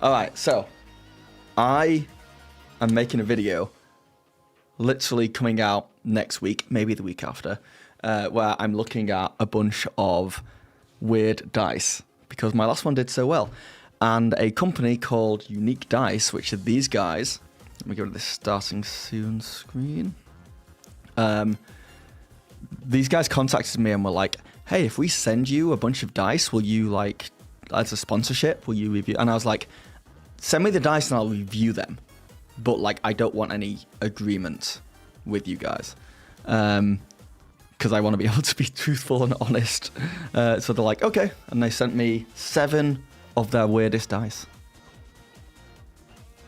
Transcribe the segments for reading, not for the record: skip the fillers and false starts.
Alright, so I am making a video literally coming out next week, maybe the week after, where I'm looking at a bunch of weird dice because my last one did so well. And a company called Unique Dice, which are these guys. Let me go to this starting soon screen. These guys contacted me and were like, hey, if we send you a bunch of dice, will you, like, as a sponsorship, will you review? And I was like, send me the dice and I'll review them. But, like, I don't want any agreement with you guys. Because I want to be able to be truthful and honest. So they're like, okay. And they sent me 7 of their weirdest dice.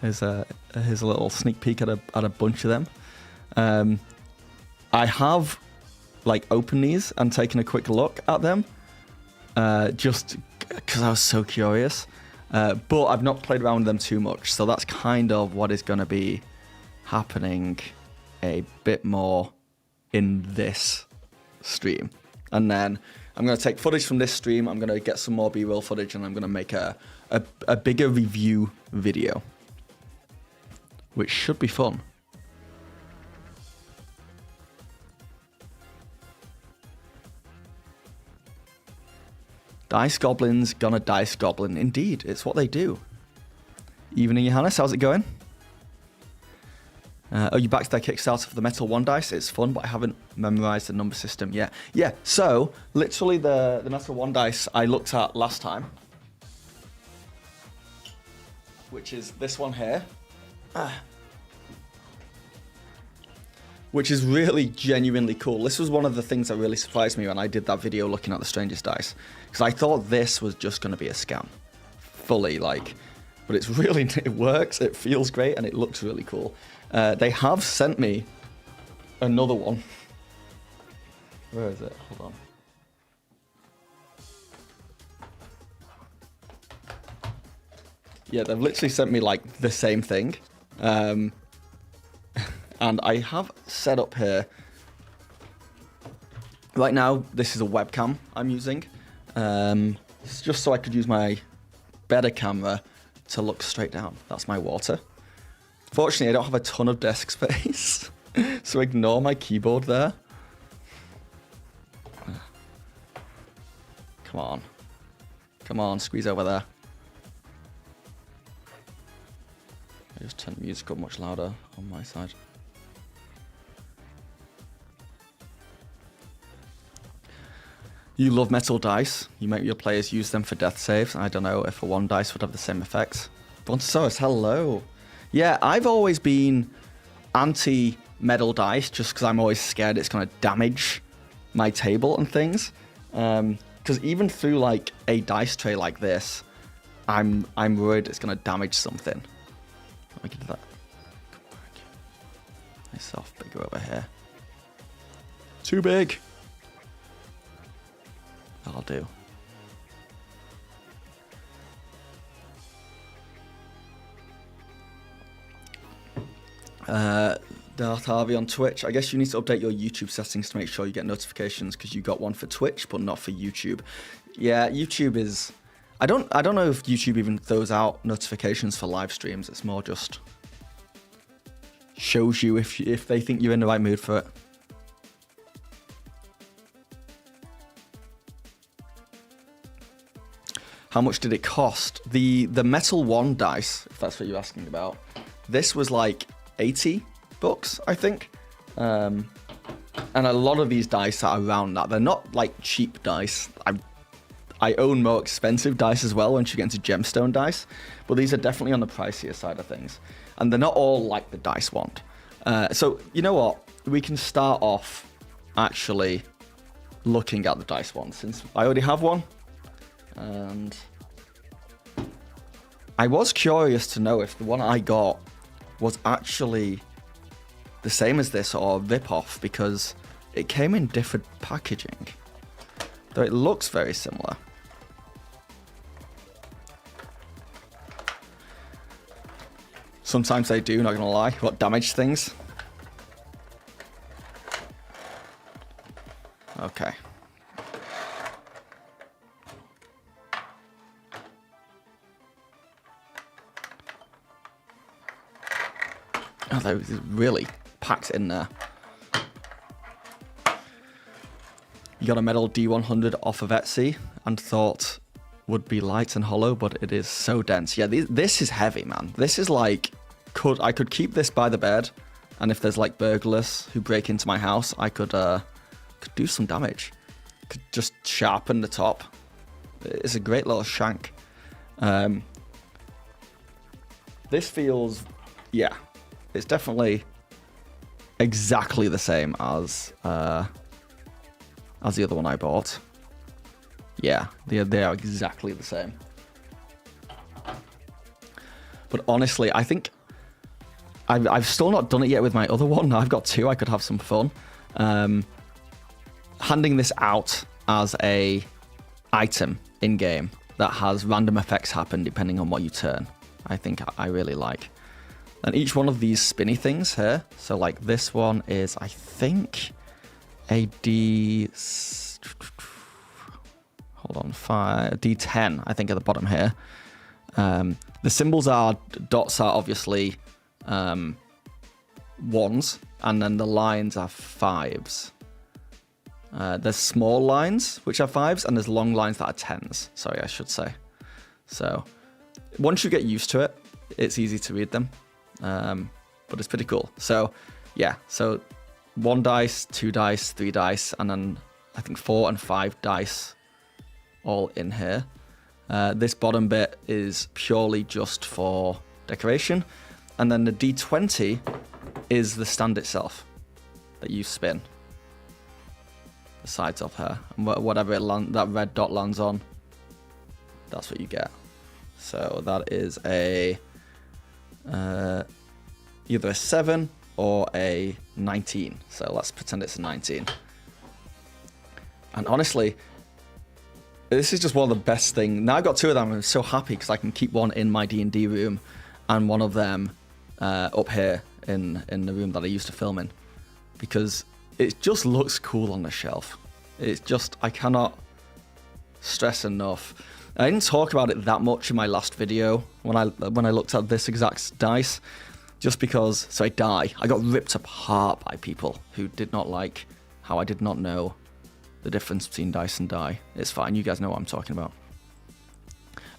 Here's a little sneak peek at a bunch of them. I have like opened these and taken a quick look at them, just because I was so curious. But I've not played around with them too much, so that's kind of what is going to be happening a bit more in this stream. And then I'm going to take footage from this stream, I'm going to get some more B-roll footage, and I'm going to make a bigger review video, which should be fun. Dice Goblins gonna dice goblin. Indeed, it's what they do. Evening, Johannes, how's it going? Oh, you backed their Kickstarter for the Metal 1 dice? It's fun, but I haven't memorized the number system yet. Yeah, so, literally the Metal 1 dice I looked at last time, which is this one here. Which is really genuinely cool. This was one of the things that really surprised me when I did that video looking at the Strangest dice. Because I thought this was just going to be a scam. Fully, like. But it's really, it works, it feels great, and it looks really cool. They have sent me another one. Where is it? Hold on. Yeah, they've literally sent me, like, the same thing. And I have set up here, right now, this is a webcam I'm using. It's just so I could use my better camera to look straight down. That's my water. Fortunately, I don't have a ton of desk space, so ignore my keyboard there. Come on. Come on, squeeze over there. I just turned the music up much louder on my side. You love metal dice. You make your players use them for death saves. I don't know if a 1 dice would have the same effect. Brontosaurus, hello. Yeah, I've always been anti-metal dice just because I'm always scared it's going to damage my table and things. Because even through like a dice tray like this, I'm worried it's going to damage something. Let me get that. Come back. Nice soft, bigger over here. Too big. That'll do. Darth Harvey on Twitch. I guess you need to update your YouTube settings to make sure you get notifications because you got one for Twitch but not for YouTube. Yeah, YouTube is. I don't know if YouTube even throws out notifications for live streams. It's more just shows you if they think you're in the right mood for it. How much did it cost? The Metal 1 dice, if that's what you're asking about. This was like $80, I think. And a lot of these dice are around that. They're not like cheap dice. I own more expensive dice as well once you get into gemstone dice. But these are definitely on the pricier side of things. And they're not all like the dice wand. So, you know what? We can start off actually looking at the dice wand since I already have one. And I was curious to know if the one I got was actually the same as this or a rip-off because it came in different packaging, though it looks very similar. Sometimes they do, not gonna lie. What, damage things? Okay. Oh, that was really packed in there. You got a metal D100 off of Etsy and thought would be light and hollow, but it is so dense. Yeah, this is heavy, man. This is like, I could keep this by the bed, and if there's like burglars who break into my house, I could do some damage. Could just sharpen the top. It's a great little shank. This feels, yeah, it's definitely exactly the same as the other one I bought. Yeah, they are exactly the same. But honestly, I think I've still not done it yet with my other one. I've got two. I could have some fun. Handing this out as a item in game that has random effects happen depending on what you turn, I think I really like. And each one of these spinny things here, so like this one is, I think, a D10, I think, at the bottom here. The symbols are, dots are obviously ones, and then the lines are fives. There's small lines, which are fives, and there's long lines that are tens. Sorry, I should say. So once you get used to it, it's easy to read them. But it's pretty cool. So yeah, so 1 dice, 2 dice, 3 dice, and then I think 4 and 5 dice all in here. This bottom bit is purely just for decoration. And then the D20 is the stand itself that you spin the sides of her. And whatever that red dot lands on, that's what you get. So that is a either a 7 or a 19. So let's pretend it's a 19. And honestly, this is just one of the best things. Now I've got 2 of them. I'm so happy because I can keep one in my D&D room and one of them up here in the room that I used to film in, because it just looks cool on the shelf. It's just, I cannot stress enough. I didn't talk about it that much in my last video when I looked at this exact dice, just because, so I got ripped apart by people who did not like how I did not know the difference between dice and die. It's fine, you guys know what I'm talking about.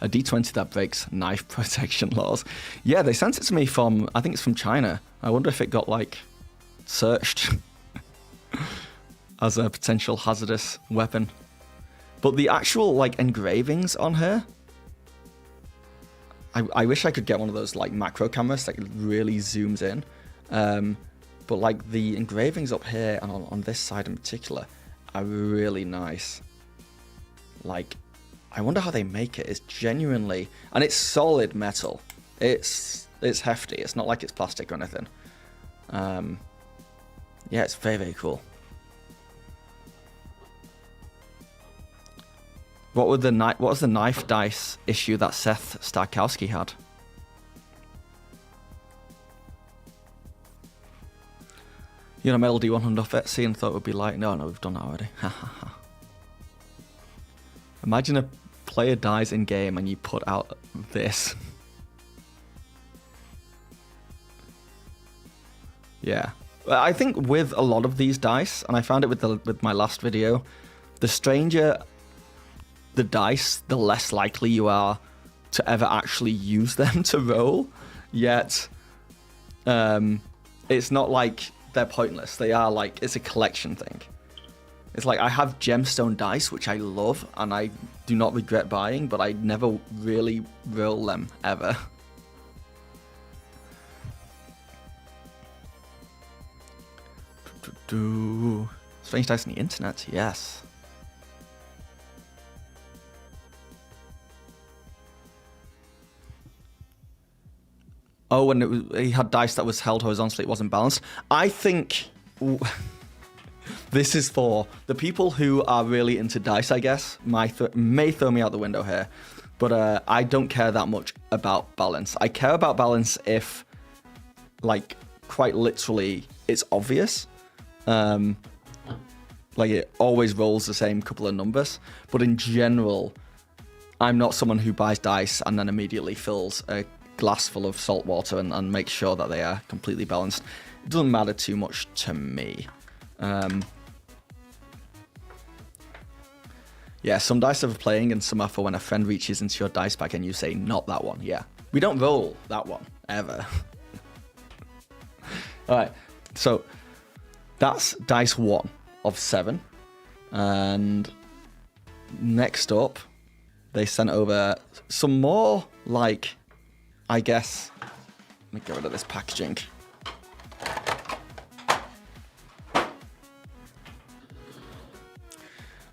A D20 that breaks knife protection laws. Yeah, they sent it to me from, I think it's from China. I wonder if it got like searched as a potential hazardous weapon. But the actual like engravings on here, I wish I could get one of those like macro cameras that really zooms in. But like the engravings up here and on this side in particular are really nice. Like, I wonder how they make it. It's genuinely, and it's solid metal. It's hefty. It's not like it's plastic or anything. Yeah, it's very, very cool. What was the knife dice issue that Seth Starkowski had? You know, Metal D100 off Etsy and thought it would be light. No, we've done that already. Imagine a player dies in game and you put out this. Yeah, I think with a lot of these dice, and I found it with my last video, the stranger the dice, the less likely you are to ever actually use them to roll. Yet, it's not like they're pointless. They are like, it's a collection thing. It's like, I have gemstone dice, which I love, and I do not regret buying, but I never really roll them, ever. Strange dice on the internet, yes. Oh, and he had dice that was held horizontally, it wasn't balanced. I think this is for the people who are really into dice, I guess. May throw me out the window here, but I don't care that much about balance. I care about balance if, like, quite literally, it's obvious. Like, it always rolls the same couple of numbers. But in general, I'm not someone who buys dice and then immediately fills a glass full of salt water and make sure that they are completely balanced. It doesn't matter too much to me. Yeah, some dice are for playing and some are for when a friend reaches into your dice bag and you say, not that one. Yeah, we don't roll that one, ever. All right, so that's dice 1 of 7. And next up, they sent over some more, like, I guess, let me get rid of this packaging.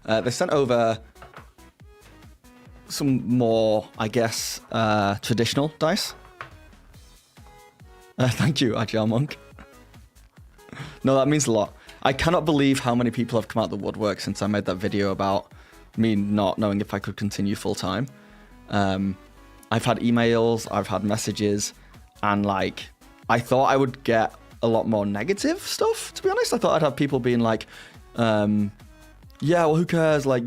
They sent over some more, I guess, traditional dice. Thank you, Agile Monk. No, that means a lot. I cannot believe how many people have come out the woodwork since I made that video about me not knowing if I could continue full time. I've had emails, I've had messages, and like, I thought I would get a lot more negative stuff, to be honest. I thought I'd have people being like, yeah, well, who cares? Like,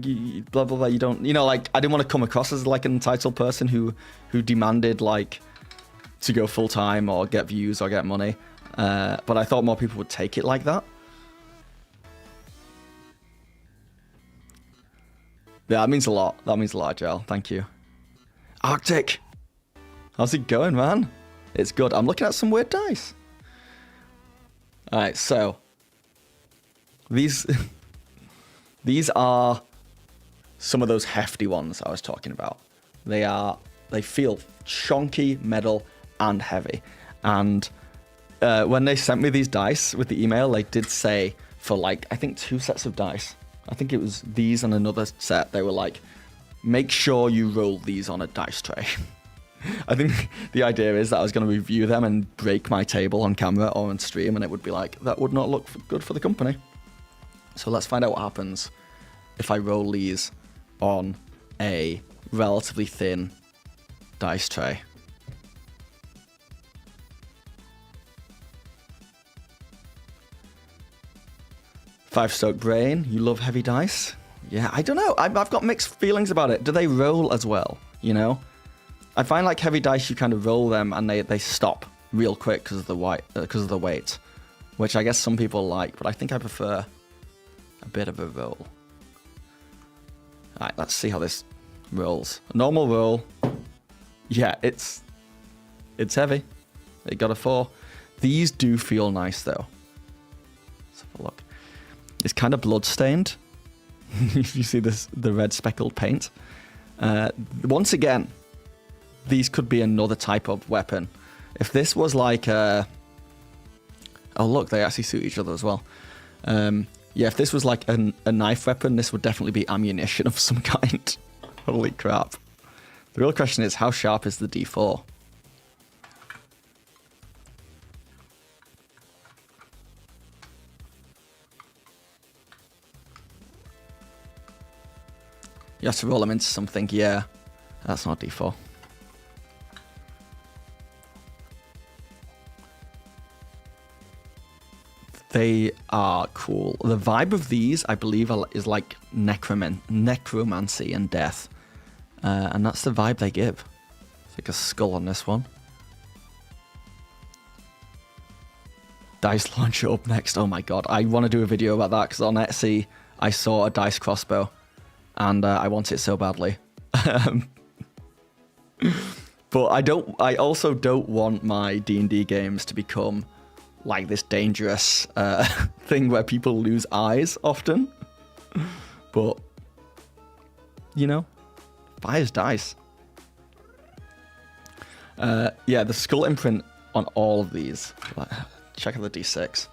blah, blah, blah. You don't, you know, like, I didn't want to come across as like an entitled person who demanded like to go full time or get views or get money. But I thought more people would take it like that. Yeah, that means a lot. That means a lot, Joel. Thank you. Arctic. How's it going, man? It's good. I'm looking at some weird dice. All right, so these are some of those hefty ones I was talking about. They feel chunky, metal, and heavy. And when they sent me these dice with the email, they did say for like, I think 2 sets of dice, I think it was these and another set, they were like, make sure you roll these on a dice tray. I think the idea is that I was going to review them and break my table on camera or on stream, and it would be like, that would not look good for the company. So let's find out what happens if I roll these on a relatively thin dice tray. Five-stroke brain, you love heavy dice? Yeah, I don't know. I've got mixed feelings about it. Do they roll as well, you know? I find like heavy dice, you kind of roll them and they stop real quick because of the weight, which I guess some people like, but I think I prefer a bit of a roll. All right, let's see how this rolls. A normal roll. Yeah, it's heavy. It got a 4. These do feel nice though. Let's have a look. It's kind of blood-stained. You see the red speckled paint. Once again, these could be another type of weapon. If this was like a... Oh, look, they actually suit each other as well. Yeah, if this was like a knife weapon, this would definitely be ammunition of some kind. Holy crap. The real question is, how sharp is the D4? You have to roll them into something. Yeah, that's not D4. They are cool. The vibe of these, I believe, is like necromancy and death. And that's the vibe they give. It's like a skull on this one. Dice launcher up next. Oh my god. I want to do a video about that because on Etsy, I saw a dice crossbow. And I want it so badly. But I also don't want my D&D games to become like this dangerous thing where people lose eyes often. But, you know, buyers dice. Yeah, the skull imprint on all of these. Check out the D6.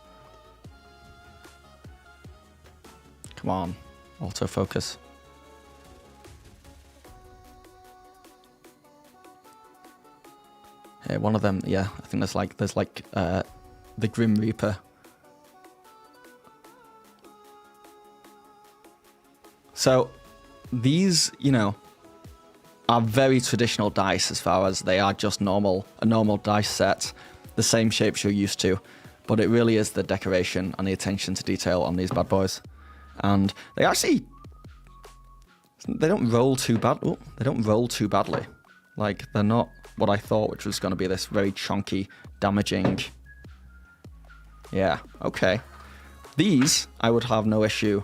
Come on, autofocus. Hey, one of them, yeah, I think there's like the Grim Reaper. So these, you know, are very traditional dice as far as they are just a normal dice set, the same shapes you're used to, but it really is the decoration and the attention to detail on these bad boys. And they don't roll too bad. Oh, they don't roll too badly. Like, they're not what I thought, which was going to be this very chunky, damaging. Yeah, okay. These, I would have no issue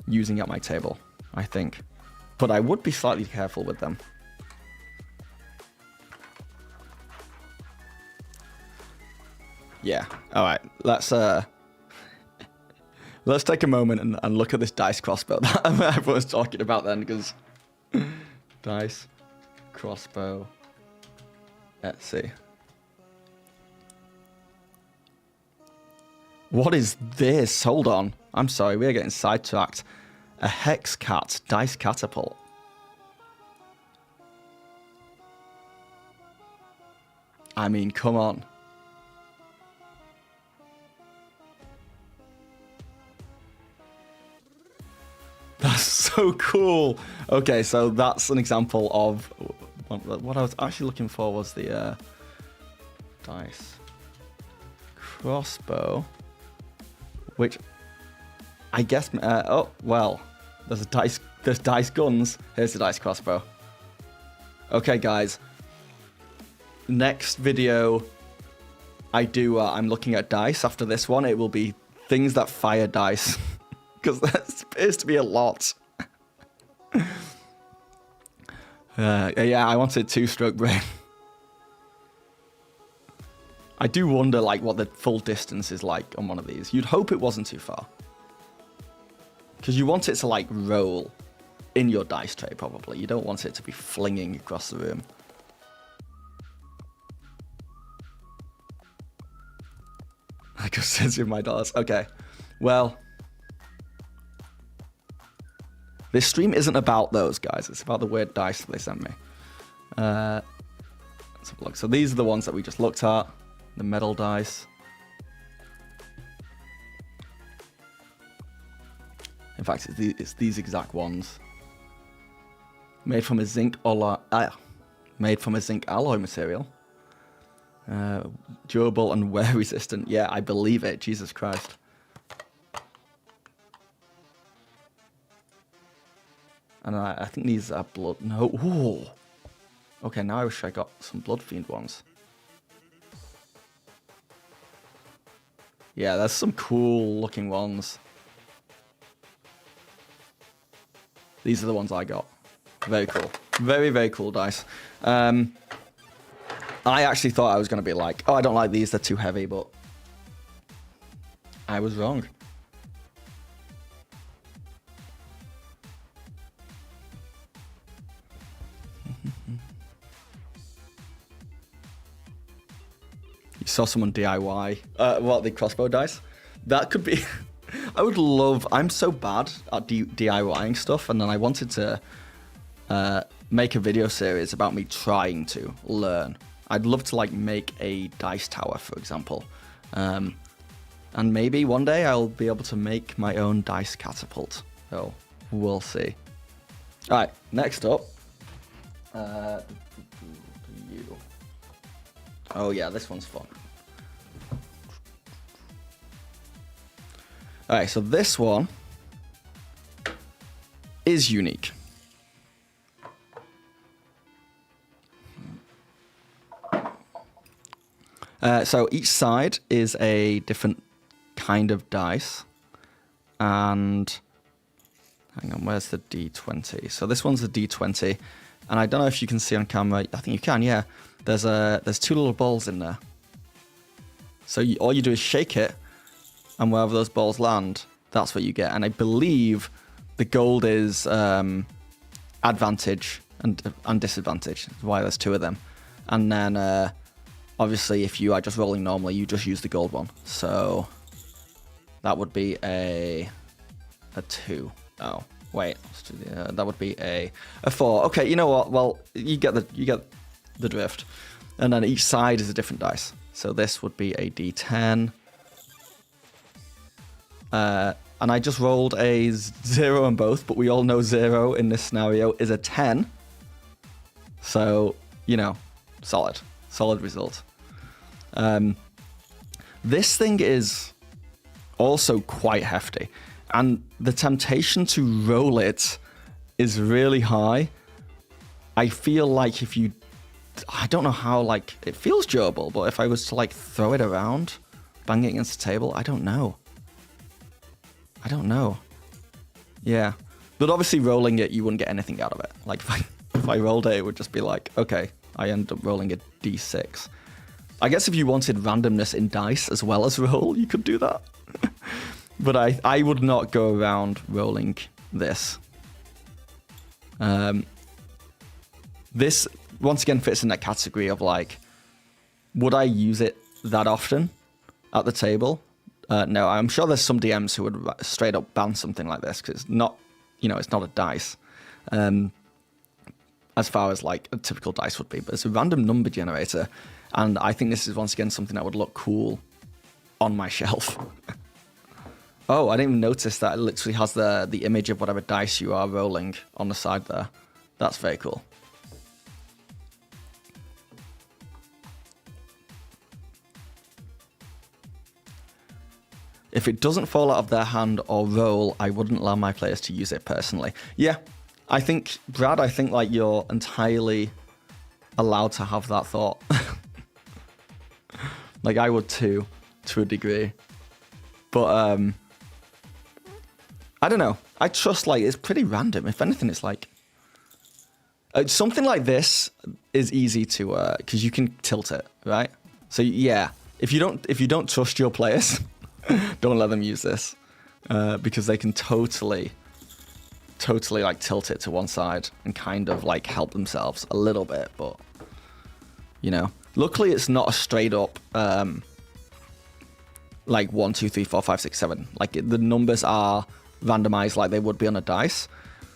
using at my table, I think. But I would be slightly careful with them. Yeah, alright, let's take a moment and look at this dice crossbow that everyone was talking about then, because... dice crossbow Etsy. What is this? Hold on. I'm sorry, we are getting sidetracked. A hex cat dice catapult. I mean, come on. That's so cool. Okay, so that's an example of what I was actually looking for was the dice crossbow, which I guess. Oh well, there's dice guns. Here's the dice crossbow. Okay, guys. Next video, I'm looking at dice. After this one, it will be things that fire dice. Because there appears to be a lot. Yeah, I wanted two-stroke brain. I do wonder, like, what the full distance is like on one of these. You'd hope it wasn't too far. Because you want it to, like, roll in your dice tray, probably. You don't want it to be flinging across the room. I just says in my dollars. Okay, well... This stream isn't about those guys. It's about the weird dice that they sent me. Let's have a look. So these are the ones that we just looked at. The metal dice. In fact, it's these exact ones. Made from a zinc alloy material. Durable and wear resistant. Yeah, I believe it. Jesus Christ. And I think these are blood. No. Ooh. Okay, now I wish I got some Blood Fiend ones. Yeah, there's some cool looking ones. These are the ones I got. Very cool. Very, very cool dice. I actually thought I was going to be like, oh, I don't like these. They're too heavy, but I was wrong. Saw someone DIY the crossbow dice. That could be I would love. I'm so bad at DIYing stuff, and then I wanted to make a video series about me trying to learn. I'd love to like make a dice tower, for example, and maybe one day I'll be able to make my own dice catapult. So we'll see. All right, next up. Oh yeah, this one's fun. Alright, so this one is unique. So each side is a different kind of dice. And hang on, where's the D20? So this one's a D20. And I don't know if you can see on camera. I think you can, yeah. There's two little balls in there. So all you do is shake it, and wherever those balls land, that's what you get. And I believe the gold is advantage and disadvantage. That's why there's two of them. And then obviously if you are just rolling normally, you just use the gold one. So that would be a 2. Oh wait, that would be a 4. Okay, you know what? Well, you get the drift. And then each side is a different dice. So this would be a D10. And I just rolled a 0 on both, but we all know 0 in this scenario is a 10. So, you know, solid result. This thing is also quite hefty, and the temptation to roll it is really high. I feel like if you I don't know how, like, it feels durable, but if I was to, like, throw it around, bang it against the table, I don't know. Yeah. But obviously rolling it, you wouldn't get anything out of it. Like, if I rolled it, it would just be like, okay, I end up rolling a d6. I guess if you wanted randomness in dice as well as roll, you could do that. But I would not go around rolling this. This, once again, fits in that category of, like, would I use it that often at the table? No, I'm sure there's some DMs who would straight up ban something like this, because it's not, it's not a dice. As far as, like, a typical dice would be, but it's a random number generator, and I think this is, once again, something that would look cool on my shelf. Oh, I didn't even notice that it literally has the image of whatever dice you are rolling on the side there. That's very cool. If it doesn't fall out of their hand or roll, I wouldn't allow my players to use it personally. Yeah, I think, Brad, like, you're entirely allowed to have that thought. Like, I would too, to a degree. But, I don't know. I trust, like, it's pretty random. If anything, it's like... something like this is easy to... because you can tilt it, right? So, yeah. If you don't trust your players... Don't let them use this, because they can totally, like, tilt it to one side and kind of, like, help themselves a little bit, but, luckily it's not a straight up, like, 1, 2, 3, 4, 5, 6, 7. Like, the numbers are randomized like they would be on a dice.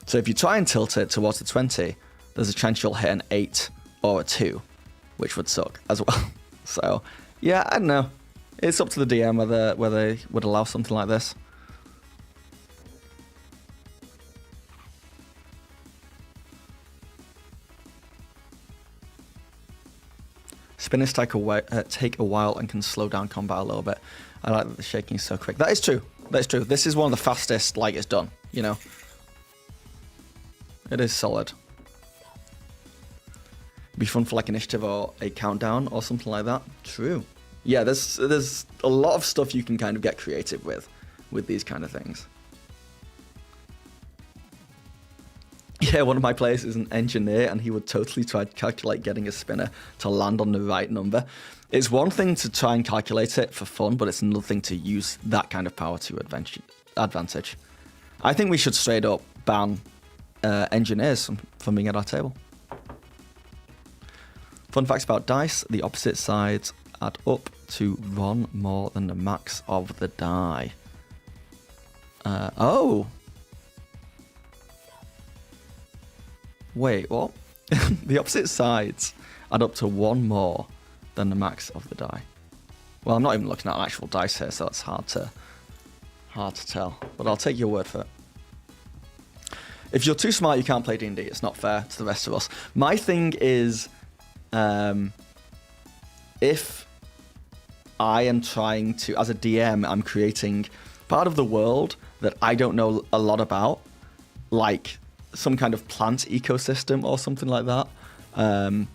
So if you try and tilt it towards the 20, there's a chance you'll hit an 8 or a 2, which would suck as well. So, yeah, I don't know. It's up to the DM whether they would allow something like this. Spinners take a while and can slow down combat a little bit. I like that the shaking is so quick. That is true. This is one of the fastest, like, it's done, It is solid. Be fun for, like, initiative or a countdown or something like that. True. Yeah, there's a lot of stuff you can kind of get creative with these kind of things. Yeah, one of my players is an engineer, and he would totally try to calculate getting a spinner to land on the right number. It's one thing to try and calculate it for fun, but it's another thing to use that kind of power to advantage. I think we should straight up ban engineers from being at our table. Fun facts about dice: the opposite sides add up to 1 more than the max of the die. Oh. Wait, what? The opposite sides add up to 1 more than the max of the die. Well, I'm not even looking at an actual dice here, so it's hard to tell. But I'll take your word for it. If you're too smart, you can't play D&D. It's not fair to the rest of us. My thing is, if I am trying to, as a DM, I'm creating part of the world that I don't know a lot about, like some kind of plant ecosystem or something like that, and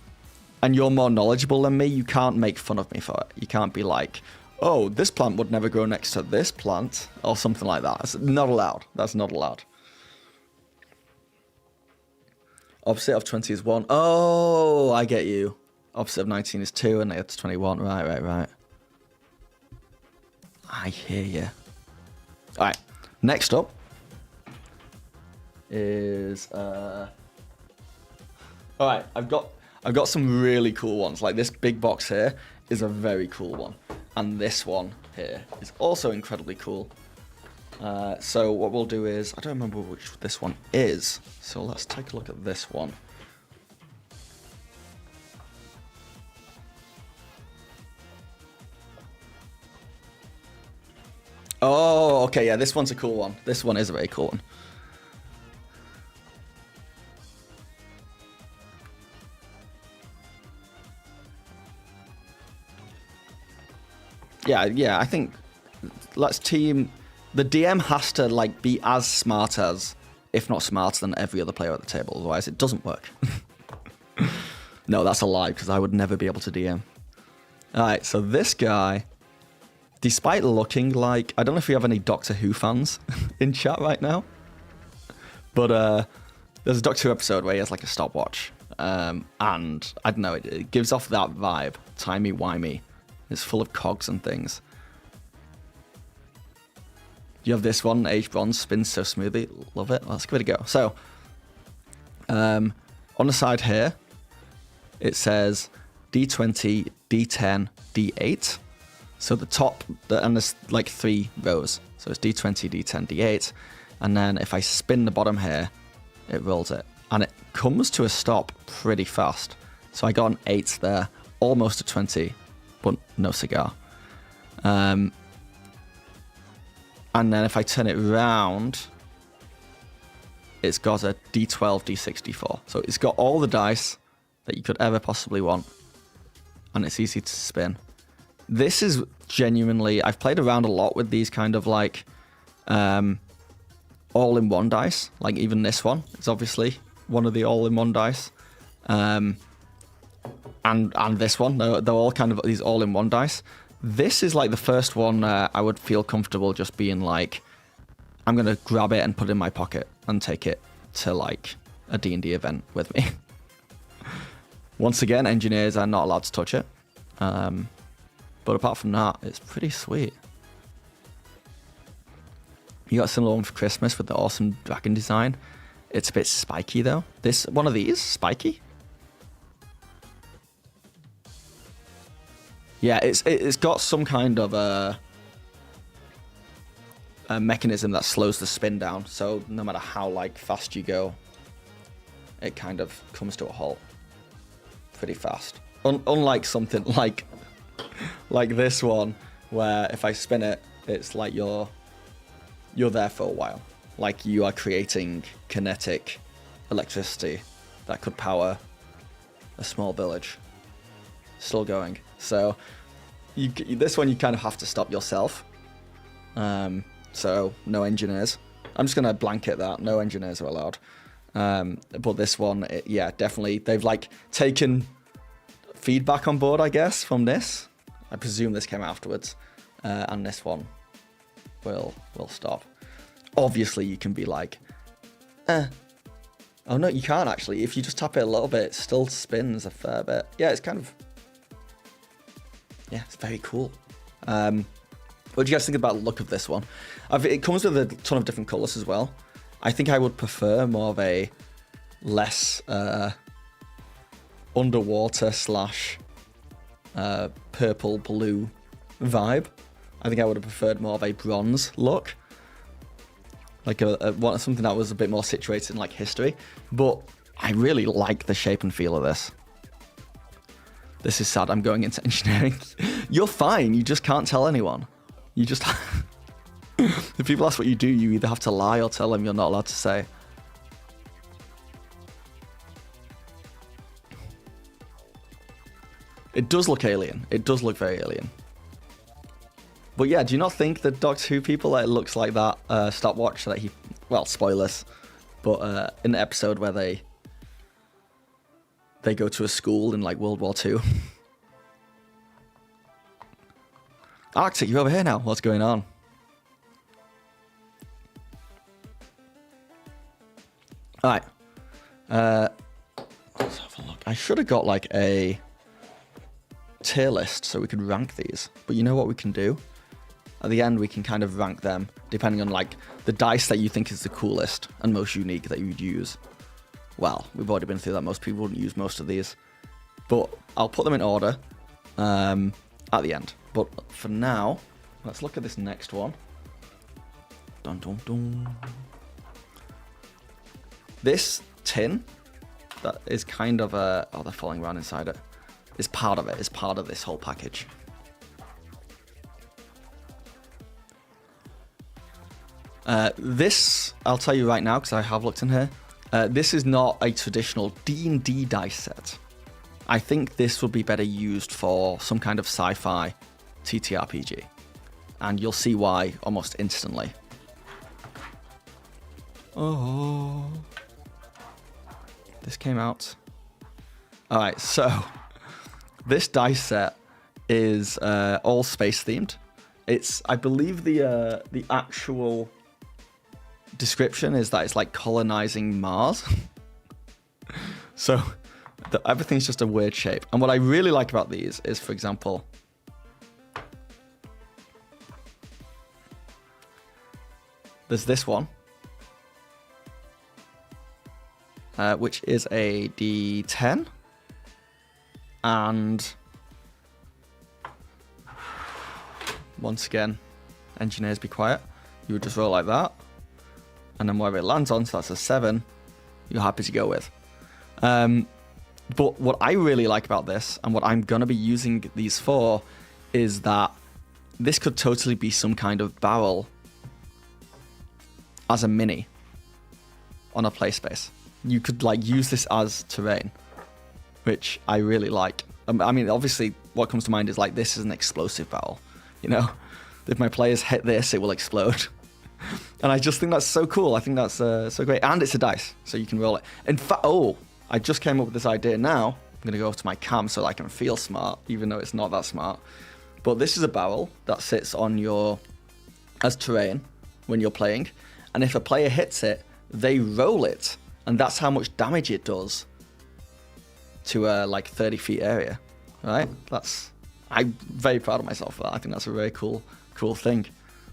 you're more knowledgeable than me, you can't make fun of me for it. You can't be like, oh, this plant would never grow next to this plant, or something like that. It's not allowed. That's not allowed. Opposite of 20 is 1. Oh, I get you. Opposite of 19 is 2, and it's 21. Right. I hear you. All right. Next up is all right. I've got some really cool ones. Like, this big box here is a very cool one, and this one here is also incredibly cool. So what we'll do is, I don't remember which this one is, so let's take a look at this one. Oh, okay, yeah, this one's a cool one. This one is a very cool one. Yeah, I think let's team. The DM has to, like, be as smart as, if not smarter than, every other player at the table. Otherwise, it doesn't work. No, that's a lie, because I would never be able to DM. Alright, so this guy, despite looking like... I don't know if we have any Doctor Who fans in chat right now. But there's a Doctor Who episode where he has like a stopwatch. And I don't know, it gives off that vibe. Timey-wimey. It's full of cogs and things. You have this one, Age Bronze, spins so smoothly. Love it. Let's give it a go. So, on the side here, it says D20, D10, D8. So the top, and there's like 3 rows. So it's D20, D10, D8. And then if I spin the bottom here, it rolls it. And it comes to a stop pretty fast. So I got an 8 there, almost a 20, but no cigar. And then if I turn it round, it's got a D12, D6, D4. So it's got all the dice that you could ever possibly want. And it's easy to spin. This is genuinely... I've played around a lot with these kind of like all-in-one dice. Like even this one is obviously one of the all-in-one dice. And this one, they're all kind of these all-in-one dice. This is like the first one I would feel comfortable just being like, I'm going to grab it and put it in my pocket and take it to like a D&D event with me. Once again, engineers are not allowed to touch it. But apart from that, it's pretty sweet. You got a similar one for Christmas with the awesome dragon design. It's a bit spiky though. This one of these, spiky? Yeah, it's got some kind of a mechanism that slows the spin down. So no matter how like fast you go, it kind of comes to a halt pretty fast. Unlike something like this one, where if I spin it, it's like you're there for a while. Like you are creating kinetic electricity that could power a small village. Still going. So this one you kind of have to stop yourself. So no engineers. I'm just gonna blanket that. No engineers are allowed. But this one, yeah, definitely. They've like taken feedback on board, I guess, from this. I presume this came afterwards, and this one will stop. Obviously, you can be like, oh no, you can't actually. If you just tap it a little bit, it still spins a fair bit. Yeah, it's kind of. Yeah, it's very cool. What do you guys think about the look of this one? It comes with a ton of different colours as well. I think I would prefer more of a less underwater / purple blue vibe. I think I would have preferred more of a bronze look. Like something that was a bit more situated in like history. But I really like the shape and feel of this. This is sad. I'm going into engineering. You're fine. You just can't tell anyone. You just... If people ask what you do, you either have to lie or tell them you're not allowed to say. It does look alien. It does look very alien. But yeah, do you not think that Doctor Who people, that it looks like that stopwatch that he... Well, spoilers. But in the episode where they go to a school in like World War II. Arctic, you're over here now. What's going on? Alright. Let's have a look. I should have got like a tier list so we could rank these. But you know what we can do? At the end, we can kind of rank them depending on like the dice that you think is the coolest and most unique that you'd use. Well, we've already been through that. Most people wouldn't use most of these. But I'll put them in order at the end. But for now, let's look at this next one. Dun, dun, dun. This tin that is kind of a... Oh, they're falling around inside it. Is part of it. Is part of this whole package. This, I'll tell you right now, because I have looked in here. This is not a traditional D&D dice set. I think this would be better used for some kind of sci-fi TTRPG. And you'll see why almost instantly. Oh. This came out All right, so this dice set is all space themed. It's, I believe the actual description is that it's like colonizing Mars. So everything's just a weird shape. And what I really like about these is, for example, there's this one, which is a D10. And once again, engineers be quiet. You would just roll like that. And then wherever it lands on, so that's a 7, you're happy to go with. But what I really like about this, and what I'm going to be using these for, is that this could totally be some kind of barrel as a mini on a play space. You could like use this as terrain, which I really like. I mean, obviously, what comes to mind is like, this is an explosive barrel. You know, if my players hit this, it will explode. And I just think that's so cool. I think that's so great. And it's a dice, so you can roll it. In fact, I just came up with this idea now. I'm going to go off to my cam so that I can feel smart, even though it's not that smart. But this is a barrel that sits on as terrain when you're playing. And if a player hits it, they roll it. And that's how much damage it does to a like 30 feet area, right? I'm very proud of myself for that. I think that's a very cool thing.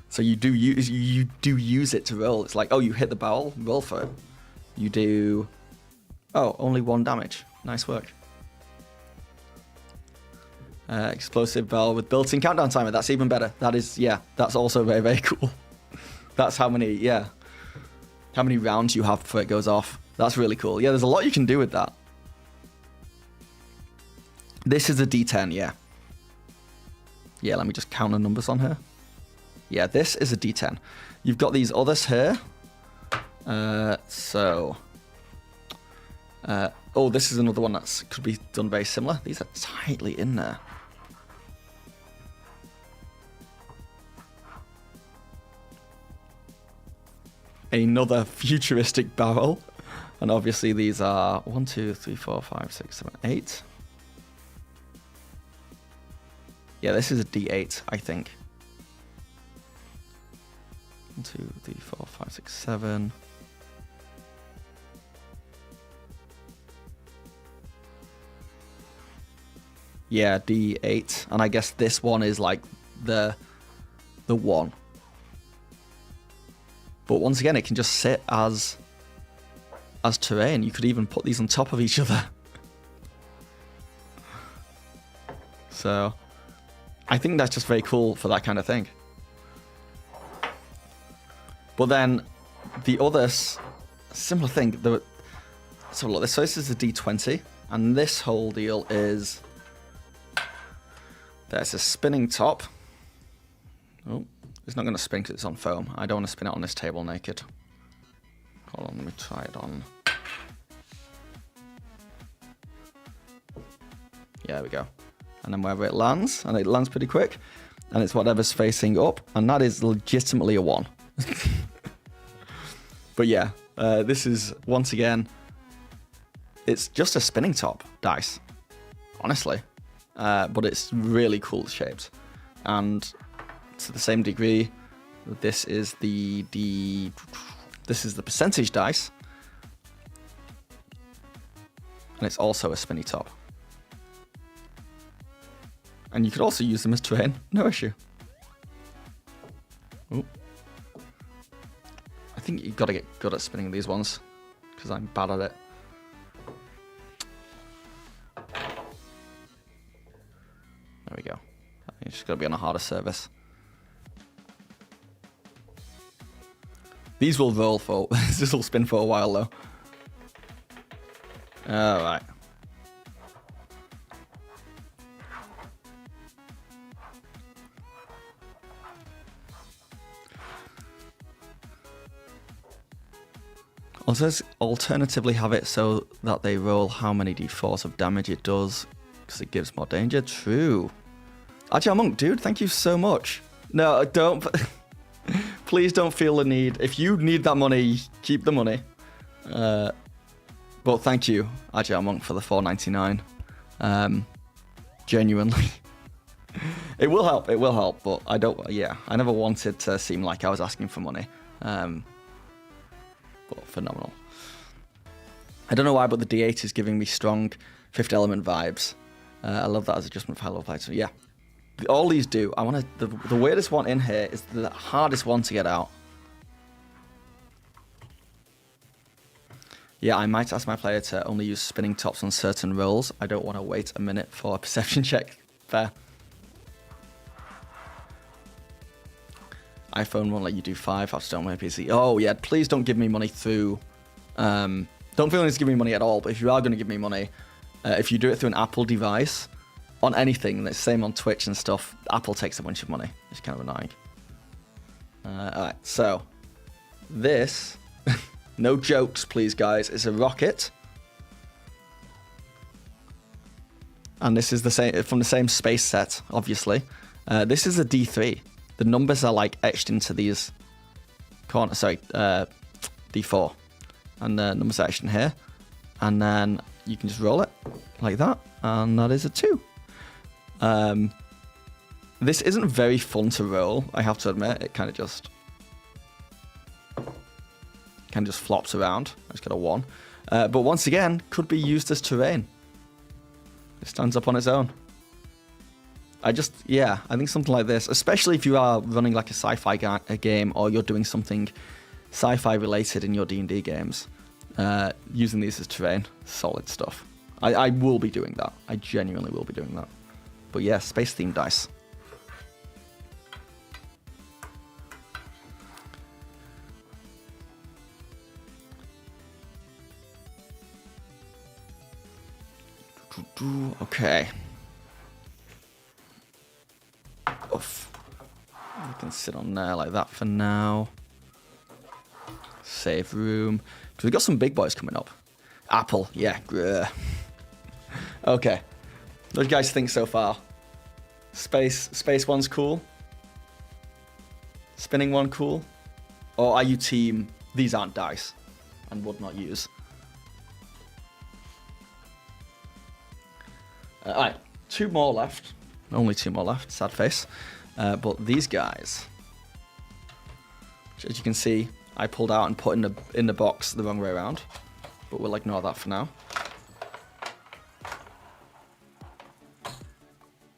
So you do use it to roll. It's like, oh, you hit the barrel, roll for it. You do, only 1 damage. Nice work. Explosive barrel with built-in countdown timer. That's even better. That's also very, very cool. That's how many rounds you have before it goes off. That's really cool. Yeah, there's a lot you can do with that. This is a D10, yeah. Yeah, let me just count the numbers on here. Yeah, this is a D10. You've got these others here. This is another one that could be done very similar. These are tightly in there. Another futuristic barrel. And obviously these are 1, 2, 3, 4, 5, 6, 7, 8. Yeah, this is a D8, I think. 1, 2, 3, 4, 5, 6, 7. Yeah, D8. And I guess this one is like the 1. But once again, it can just sit as terrain. You could even put these on top of each other. So I think that's just very cool for that kind of thing. But then the others, similar thing. So look, this is a D20, and this whole deal is, there's a spinning top. Oh, it's not going to spin because it's on foam. I don't want to spin it on this table naked. Hold on, let me try it on. Yeah, there we go. And then wherever it lands, and it lands pretty quick, and it's whatever's facing up, and that is legitimately a 1. But yeah, this is, once again, it's just a spinning top dice, honestly. But it's really cool shaped. And to the same degree, this is the percentage dice. And it's also a spinny top. And you could also use them as terrain, no issue. Ooh. I think you've got to get good at spinning these ones, because I'm bad at it. There we go. It's just got to be on a harder surface. These will roll for... this will spin for a while, though. Alright. Alternatively, have it so that they roll how many d4s of damage it does, because it gives more danger. True. Agile Monk, dude, thank you so much. No, don't. Please don't feel the need. If you need that money, keep the money. But thank you, Agile Monk, for the $4.99. Genuinely. It will help, but I never wanted to seem like I was asking for money. But phenomenal. I don't know why, but the D8 is giving me strong Fifth Element vibes. I love that as adjustment for high level players. So yeah, all these do. The weirdest one in here is the hardest one to get out. Yeah, I might ask my player to only use spinning tops on certain rolls. I don't want to wait a minute for a perception check. Fair. iPhone won't let you do 5 after on my PC. Oh yeah, please don't give me money through... don't feel like it's giving me money at all, but if you are going to give me money, if you do it through an Apple device, on anything, the same on Twitch and stuff, Apple takes a bunch of money. It's kind of annoying. Alright, so... This... No jokes, please, guys. It's a rocket. And this is the same from the same space set, obviously. This is a D3. The numbers are like etched into these corners. Sorry, D4. And the numbers are etched in here. And then you can just roll it like that. And that is a 2. This isn't very fun to roll, I have to admit. It kind of just flops around. I just got a 1. But once again, could be used as terrain. It stands up on its own. I think something like this, especially if you are running like a sci-fi game or you're doing something sci-fi related in your D&D games, using these as terrain, solid stuff. I will be doing that. I genuinely will be doing that. But yeah, space-themed dice. Okay. Oof. We can sit on there like that for now. Save room. Because we've got some big boys coming up. Apple, yeah. Grr. Okay. What do you guys think so far? Space one's cool? Spinning one cool? Or are you team, these aren't dice and would not use? Alright, 2 more left. Only 2 more left, sad face. But these guys, which as you can see, I pulled out and put in the box the wrong way around. But we'll ignore that for now.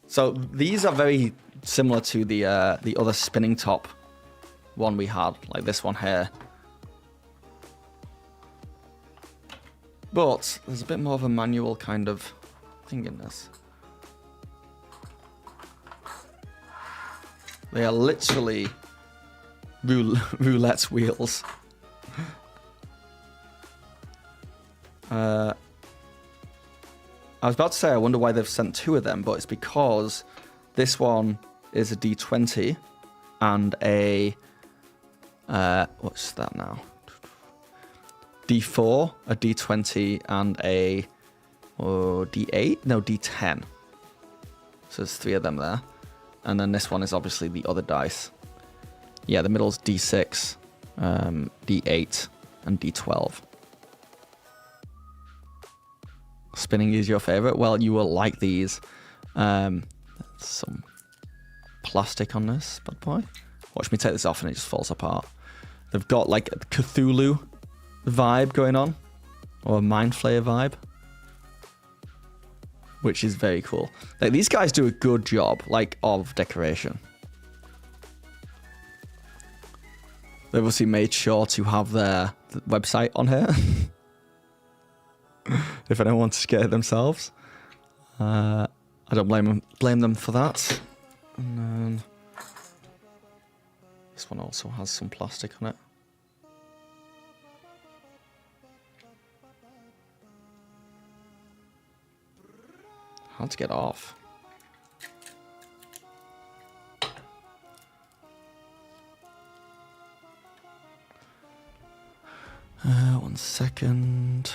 So these are very similar to the other spinning top one we had, like this one here. But there's a bit more of a manual kind of thing in this. They are literally roulette wheels. I was about to say I wonder why they've sent 2 of them, but it's because this one is a D20 and a what's that now? D4, a D20, and a D8? No, D10. So there's 3 of them there. And then this one is obviously the other dice. Yeah, the middle's D6, D8, and D12. Spinning is your favorite? Well, you will like these. Some plastic on this bad boy. Watch me take this off and it just falls apart. They've got like a Cthulhu vibe going on, or a Mind Flayer vibe, which is very cool. Like, these guys do a good job, like, of decoration. They obviously made sure to have their website on here. If anyone wants to scare themselves. I don't blame them for that. And then this one also has some plastic on it. Hard to get off. One second.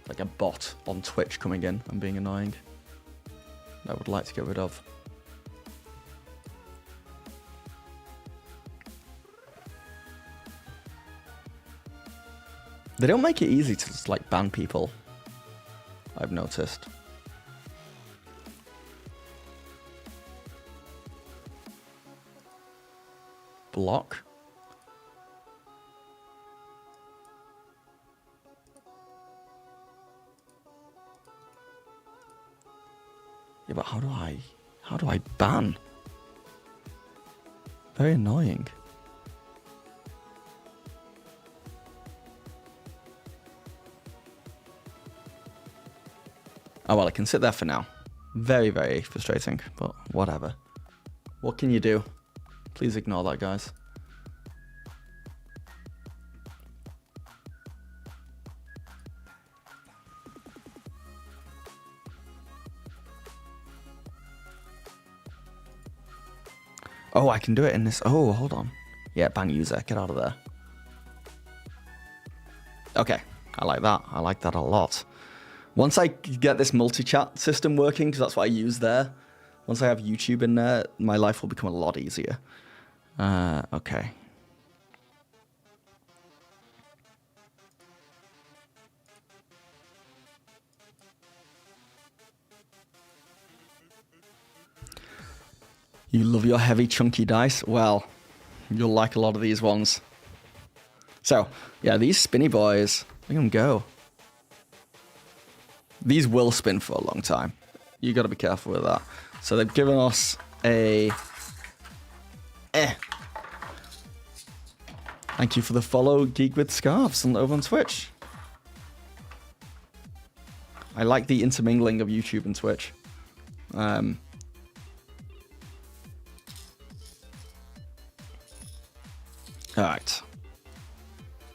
Like a bot on Twitch coming in and being annoying. I would like to get rid of. They don't make it easy to just, like, ban people, I've noticed. Block. Yeah, but how do I ban? Very annoying. Oh, well, I can sit there for now. Very, very frustrating, but whatever. What can you do? Please ignore that, guys. Oh, I can do it in this. Oh, hold on. Yeah, ban user. Get out of there. Okay, I like that. I like that a lot. Once I get this multi-chat system working, because that's what I use there, once I have YouTube in there, my life will become a lot easier. Okay. You love your heavy, chunky dice? Well, you'll like a lot of these ones. So, yeah, these spinny boys, look at them go. These will spin for a long time. You got to be careful with that. So they've given us a... Thank you for the follow, Geek with Scarves, over on Twitch. I like the intermingling of YouTube and Twitch. Alright.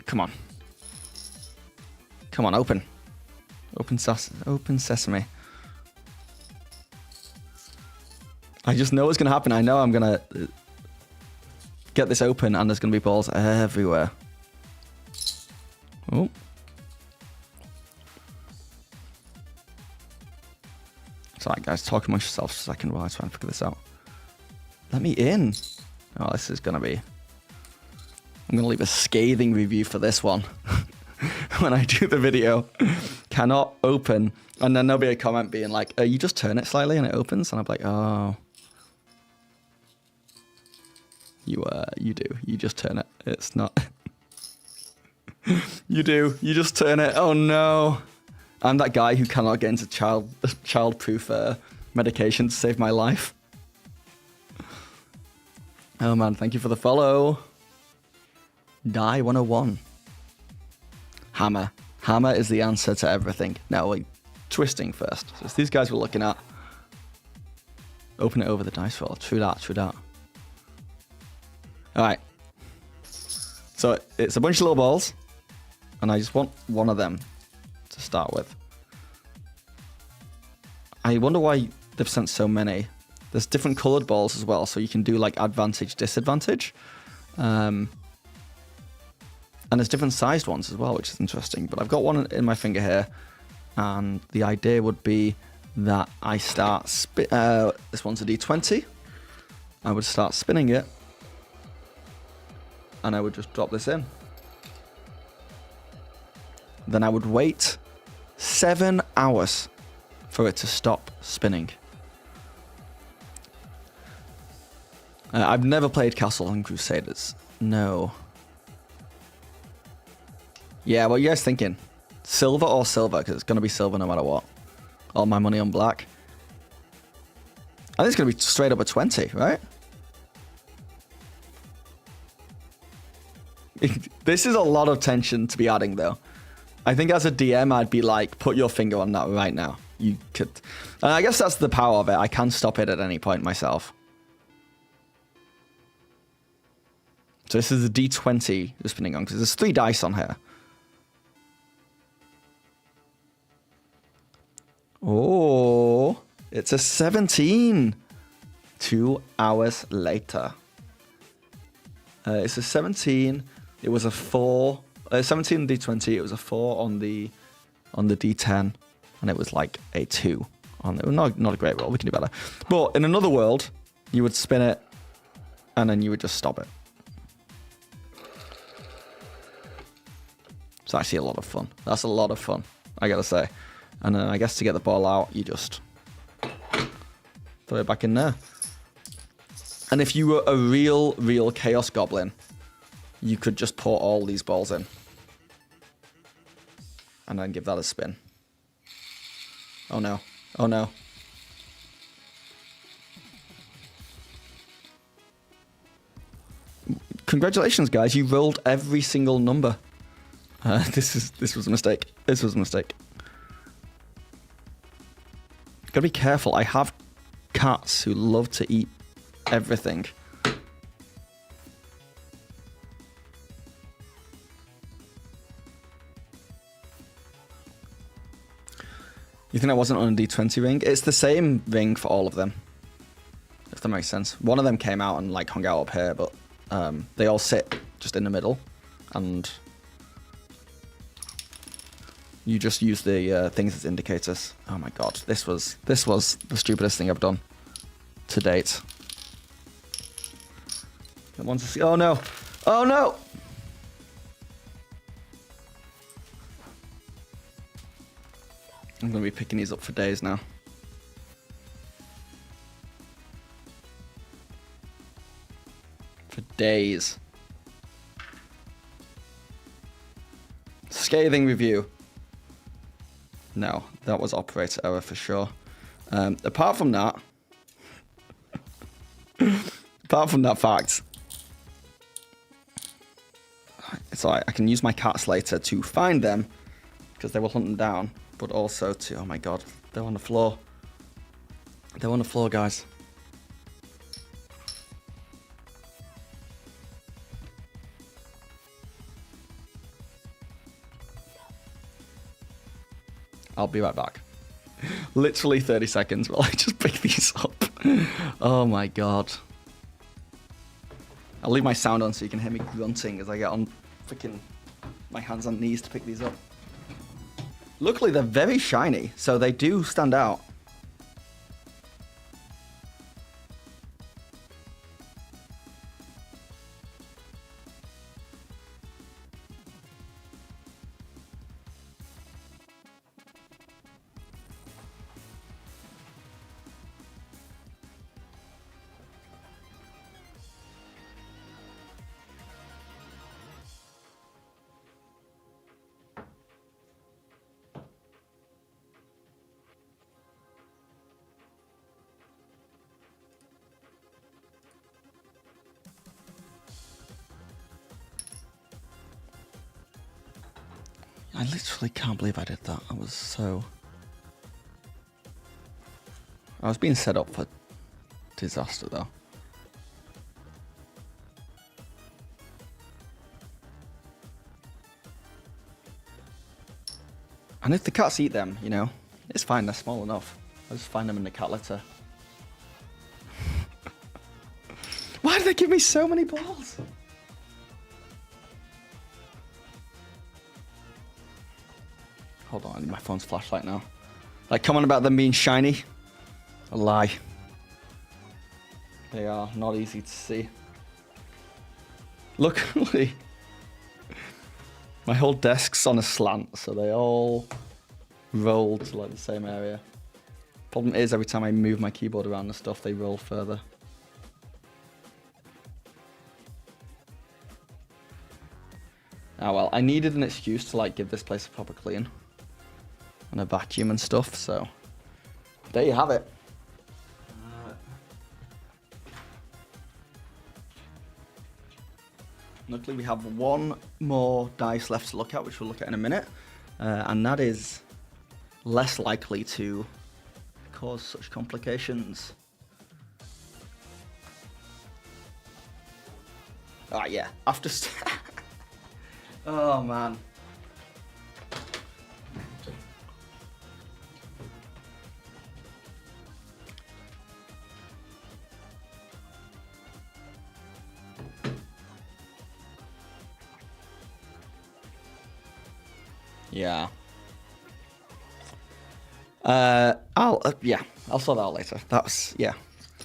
Come on. Come on, open. Open sesame. I just know what's going to happen. I know I'm going to get this open and there's going to be balls everywhere. Oh. Sorry, guys. Talk amongst yourselves for a second while I try and figure this out. Let me in. Oh, this is going to be... I'm going to leave a scathing review for this one. When I do the video. Cannot open. And then there'll be a comment being like, you just turn it slightly and it opens. And I'm like, oh. You do. You just turn it. It's not... You do. You just turn it. Oh, no. I'm that guy who cannot get into child-proof medication to save my life. Oh, man. Thank you for the follow. Die 101. Hammer. Hammer is the answer to everything. Now, like, twisting first. So it's these guys we're looking at. Open it over the dice roll. True that, true that. Alright. So it's a bunch of little balls. And I just want one of them to start with. I wonder why they've sent so many. There's different colored balls as well. So you can do like advantage, disadvantage. And there's different sized ones as well, which is interesting. But I've got one in my finger here. And the idea would be that I start... this one's a D20. I would start spinning it. And I would just drop this in. Then I would wait 7 hours for it to stop spinning. I've never played Castle and Crusaders. No. Yeah, what are you guys thinking? Silver or silver? Because it's going to be silver no matter what. All my money on black. I think it's going to be straight up a 20, right? This is a lot of tension to be adding, though. I think as a DM, I'd be like, put your finger on that right now. You could... And I guess that's the power of it. I can stop it at any point myself. So this is a D20 we're spinning on, because there's 3 dice on here. Oh, it's a 17. 2 hours later. It's a 17. It was a 4. 17 D20. It was a 4 on the D10, and it was like a 2 on the... Not a great roll. We can do better. But in another world, you would spin it, and then you would just stop it. It's actually a lot of fun. That's a lot of fun, I gotta say. And I guess to get the ball out, you just throw it back in there. And if you were a real Chaos Goblin, you could just put all these balls in. And then give that a spin. Oh no. Oh no. Congratulations, guys. You rolled every single number. This was a mistake. This was a mistake. Gotta be careful. I have cats who love to eat everything. You think I wasn't on a D20 ring? It's the same ring for all of them. If that makes sense. One of them came out and like hung out up here, but they all sit just in the middle, and you just use the things as indicators. Oh my god, this was the stupidest thing I've done to date. I want to see. Oh no! Oh no! I'm gonna be picking these up for days now. For days. Scathing review. No, that was operator error for sure. Apart from that, fact, it's like I can use my cats later to find them because they will hunt them down, but also to, oh my god, they're on the floor. They're on the floor, guys. I'll be right back. Literally 30 seconds while I just pick these up. Oh my god. I'll leave my sound on so you can hear me grunting as I get on freaking my hands and knees to pick these up. Luckily, they're very shiny, so they do stand out. I literally can't believe I did that. I was being set up for disaster though. And if the cats eat them, you know, it's fine, they're small enough. I'll just find them in the cat litter. Why did they give me so many balls? Hold on, I need my phone's flashlight now. Like, come on about them being shiny. A lie. They are not easy to see. Luckily, my whole desk's on a slant, so they all roll to like the same area. Problem is, every time I move my keyboard around and stuff, they roll further. Ah well, I needed an excuse to like give this place a proper clean. And a vacuum and stuff, so there you have it. Luckily we have one more dice left to look at, which we'll look at in a minute, and that is less likely to cause such complications. Ah yeah, after oh man. Yeah. I'll sort that out later. Yeah.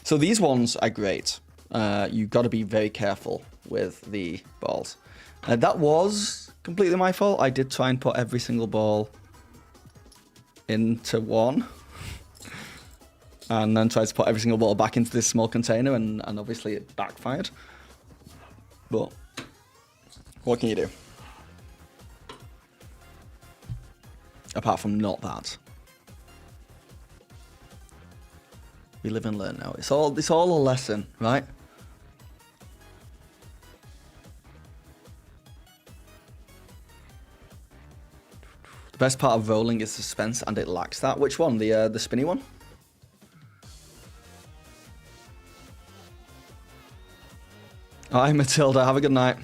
So these ones are great. You've got to be very careful with the balls. That was completely my fault. I did try and put every single ball into one. And then tried to put every single ball back into this small container, and obviously it backfired. But what can you do? Apart from not that. We live and learn now. It's all a lesson, right? The best part of rolling is suspense, and it lacks that. Which one? The spinny one? Hi, Matilda. Have a good night.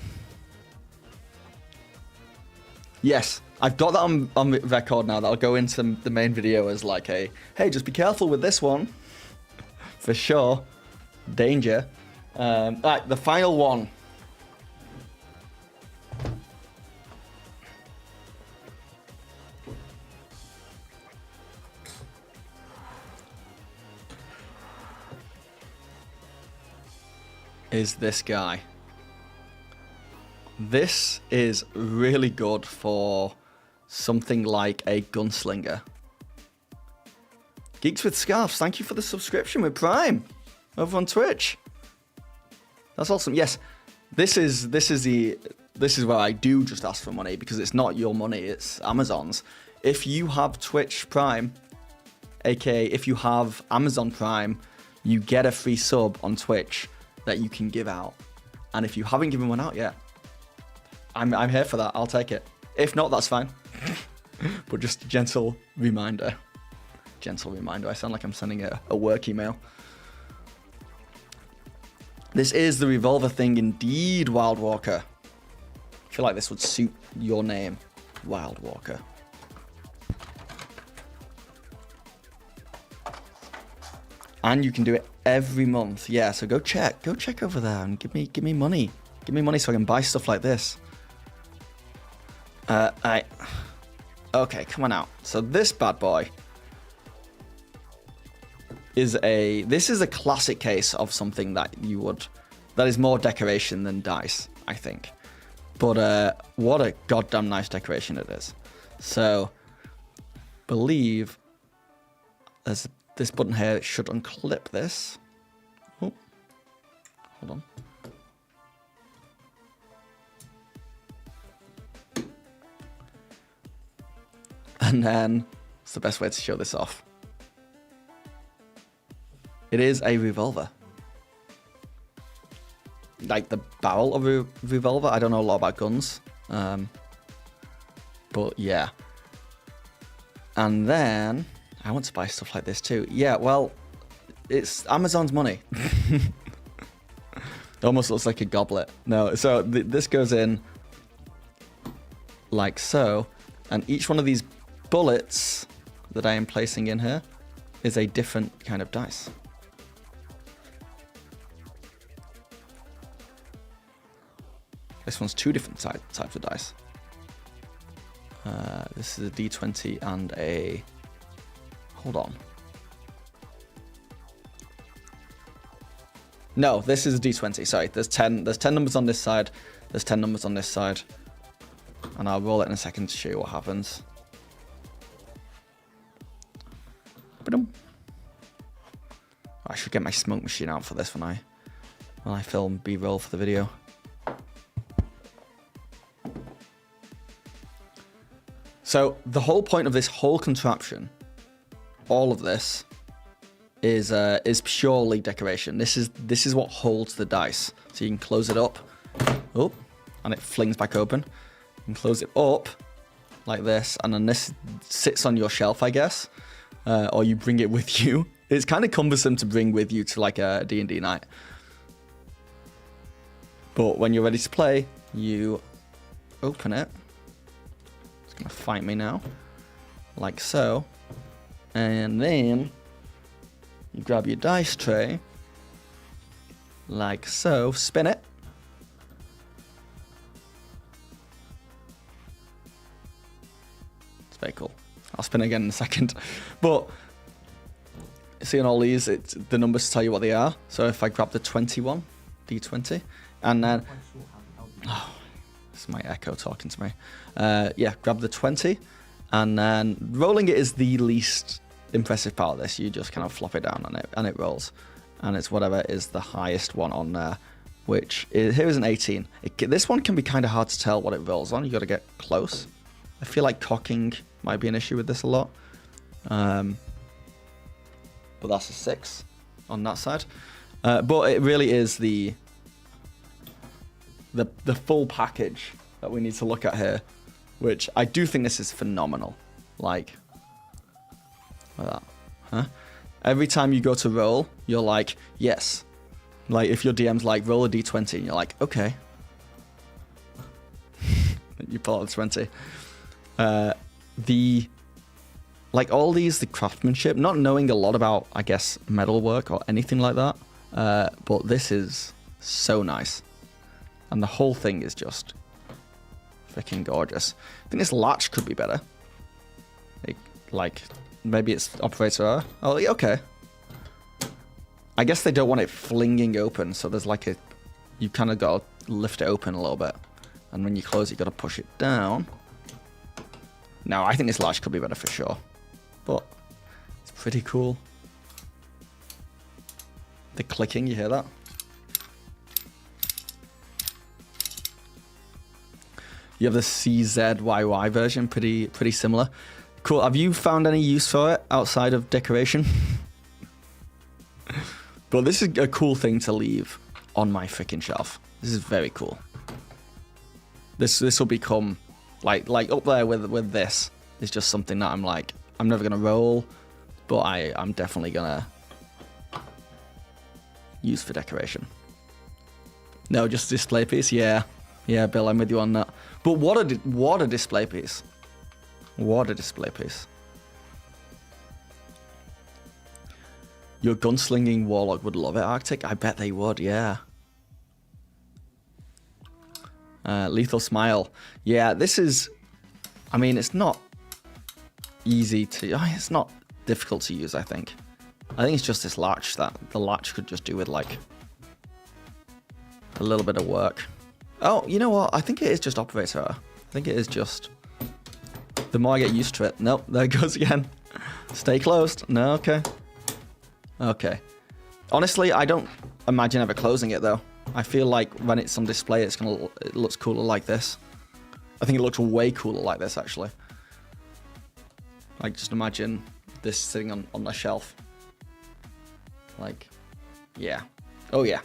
Yes, I've got that on record now. That'll go into the main video as like a, hey, just be careful with this one. For sure. Danger. Right, the final one. Is this guy. This is really good for something like a gunslinger. Geeks with Scarves, thank you for the subscription with Prime over on Twitch. That's awesome. Yes, this is where I do just ask for money, because it's not your money, it's Amazon's. If you have Twitch Prime, aka if you have Amazon Prime, you get a free sub on Twitch that you can give out. And if you haven't given one out yet, I'm here for that. I'll take it. If not, that's fine. But just a gentle reminder. Gentle reminder. I sound like I'm sending a work email. This is the revolver thing indeed, Wild Walker. I feel like this would suit your name, Wild Walker. And you can do it every month. Yeah, so go check over there and give me money. Give me money so I can buy stuff like this. Okay, come on out. So this bad boy is a classic case of something that is more decoration than dice, I think. But what a goddamn nice decoration it is. So, believe there's this button here. It should unclip this. Oh, hold on. And then, it's the best way to show this off. It is a revolver. Like the barrel of a revolver. I don't know a lot about guns. But yeah. And then, I want to buy stuff like this too. Yeah, well, it's Amazon's money. It almost looks like a goblet. No, so this goes in like so. And each one of these bullets that I am placing in here is a different kind of dice. This one's two different types of dice. This is a D20 and a... Hold on. No, this is a D20. Sorry, there's 10 numbers on this side. There's 10 numbers on this side. And I'll roll it in a second to show you what happens. I should get my smoke machine out for this when I film B-roll for the video. So the whole point of this whole contraption, all of this, is purely decoration. This is what holds the dice. So you can close it up, oh, and it flings back open. You can close it up like this, and then this sits on your shelf, I guess, or you bring it with you. It's kind of cumbersome to bring with you to like a D&D night. But when you're ready to play, you open it. It's gonna fight me now, like so, and then you grab your dice tray, like so, spin it, it's very cool. I'll spin it again in a second, but see on all these, it's the numbers tell you what they are. So if I grab the 21, D20, and then It's my echo talking to me. Yeah, grab the 20. And then rolling it is the least impressive part of this. You just kind of flop it down and it rolls. And it's whatever is the highest one on there, which is, here is an 18. This one can be kind of hard to tell what it rolls on. You got to get close. I feel like cocking might be an issue with this a lot. But that's a 6 on that side. But it really is the full package that we need to look at here, which I do think this is phenomenal. Like that. Huh? Every time you go to roll, you're like, yes. Like, if your DM's like, roll a d20, and you're like, okay. You pull out the 20. Like, all these, the craftsmanship, not knowing a lot about, I guess, metalwork or anything like that, but this is so nice. And the whole thing is just freaking gorgeous. I think this latch could be better. Like, maybe it's operator error. Oh, yeah, okay. I guess they don't want it flinging open, so there's like a... You kind of got to lift it open a little bit. And when you close it, you got to push it down. No, I think this latch could be better for sure. But it's pretty cool. The clicking, you hear that? You have the CZYY version, pretty similar. Cool. Have you found any use for it outside of decoration? But this is a cool thing to leave on my freaking shelf. This is very cool. This will become like up there with this. It's just something that I'm like, I'm never gonna roll, but I'm definitely gonna use for decoration. No, just a display piece. Yeah, Bill, I'm with you on that. But what a display piece. What a display piece. Your gunslinging warlock would love it, Arctic. I bet they would, yeah. Lethal Smile. Yeah, this is... I mean, it's not easy to... It's not difficult to use, I think. I think it's just this latch that the latch could just do with, like, a little bit of work. Oh, you know what? I think it is just operator error. I think it is just... The more I get used to it... Nope, there it goes again. Stay closed. No, okay. Okay. Honestly, I don't imagine ever closing it, though. I feel like when it's on display, it looks cooler like this. I think it looks way cooler like this, actually. Like, just imagine this sitting on the shelf. Like, yeah. Oh, yeah.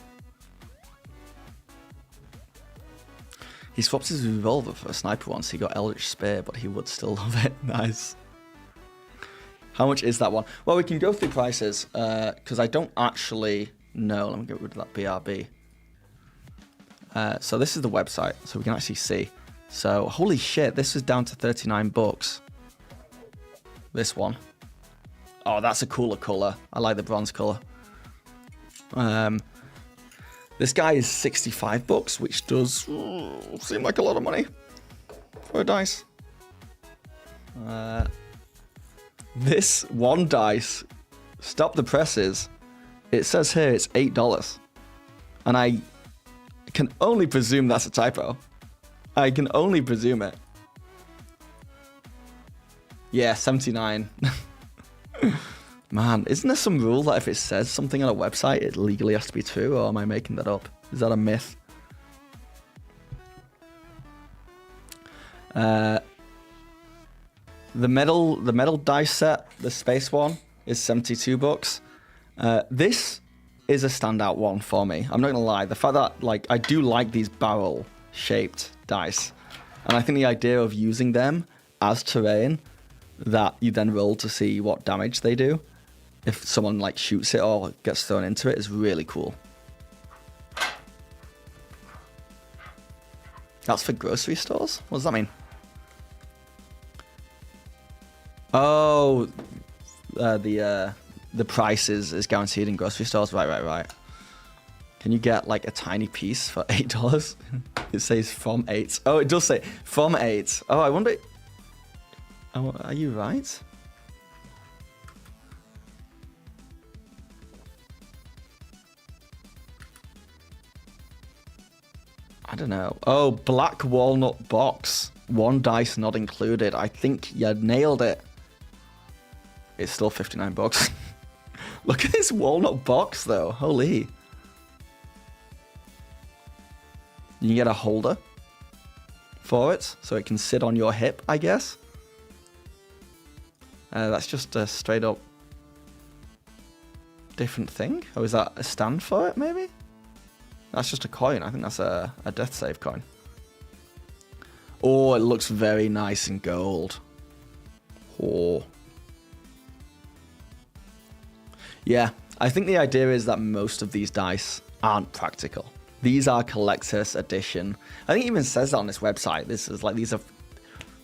He swapped his revolver for a sniper once. He got Eldritch Spear, but he would still love it. Nice. How much is that one? Well, we can go through prices, because I don't actually know. Let me get rid of that BRB. So this is the website, so we can actually see. So, holy shit, this is down to 39 bucks. This one. Oh, that's a cooler color. I like the bronze color. This guy is 65 bucks, which does seem like a lot of money for a dice. This one dice, Stop the Presses, it says here it's $8. And I can only presume that's a typo. I can only presume it. Yeah, 79. Man, isn't there some rule that if it says something on a website, it legally has to be true, or am I making that up? Is that a myth? The metal dice set, the space one, is 72 bucks. This is a standout one for me. I'm not gonna lie. The fact that, like, I do like these barrel-shaped dice, and I think the idea of using them as terrain that you then roll to see what damage they do if someone like shoots it or gets thrown into it is really cool. That's for grocery stores? What does that mean? Oh, the price is guaranteed in grocery stores. Right. Can you get like a tiny piece for $8? It says from 8. Oh, it does say from 8. Oh, I wonder. Oh, are you right? I don't know. Oh, black walnut box. 1 dice not included. I think you nailed it. It's still 59 bucks. Look at this walnut box, though. Holy. You can get a holder for it, so it can sit on your hip, I guess. That's just a straight up different thing. Or is that a stand for it, maybe? That's just a coin. I think that's a death save coin. Oh, it looks very nice in gold. Oh. Yeah, I think the idea is that most of these dice aren't practical. These are collector's edition. I think it even says that on this website. This is like, these are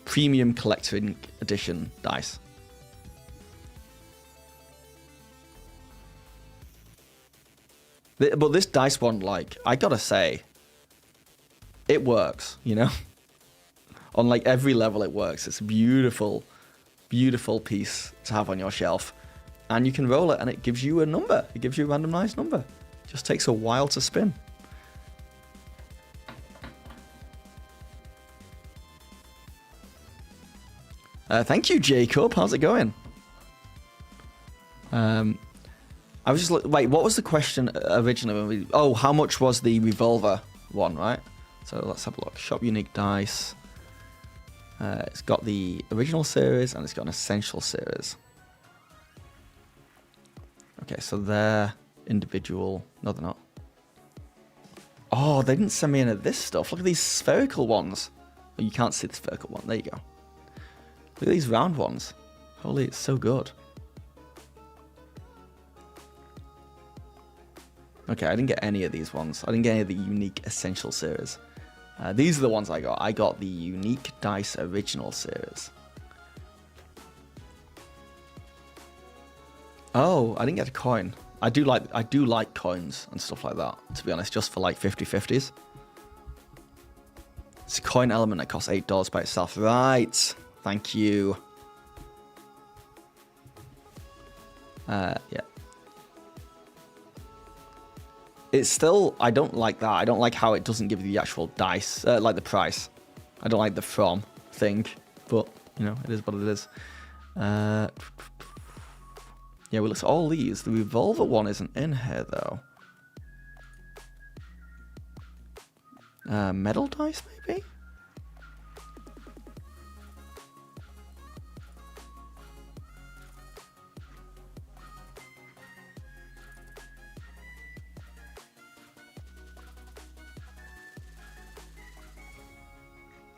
premium collector edition dice. But this dice one, like, I gotta say, it works, you know? On like every level it works. It's a beautiful, beautiful piece to have on your shelf. And you can roll it and it gives you a number. It gives you a randomized number. It just takes a while to spin. Thank you, Jacob. How's it going? I was just wait, what was the question originally? Oh, how much was the revolver one, right? So let's have a look. Shop unique dice. It's got the original series and it's got an essential series. Okay, so they're individual. No, they're not. Oh, they didn't send me any of this stuff. Look at these spherical ones. Oh, you can't see the spherical one. There you go. Look at these round ones. Holy, it's so good. Okay, I didn't get any of these ones. I didn't get any of the unique essential series. These are the ones I got. I got the unique dice original series. Oh, I didn't get a coin. I do like coins and stuff like that, to be honest, just for like 50/50s. It's a coin element that costs $8 by itself. Right. Thank you. Yeah. It's still, I don't like that. I don't like how it doesn't give you the actual dice, like the price. I don't like the from thing, but, you know, it is what it is. Yeah, we look at all these. The revolver one isn't in here, though. Metal dice, maybe?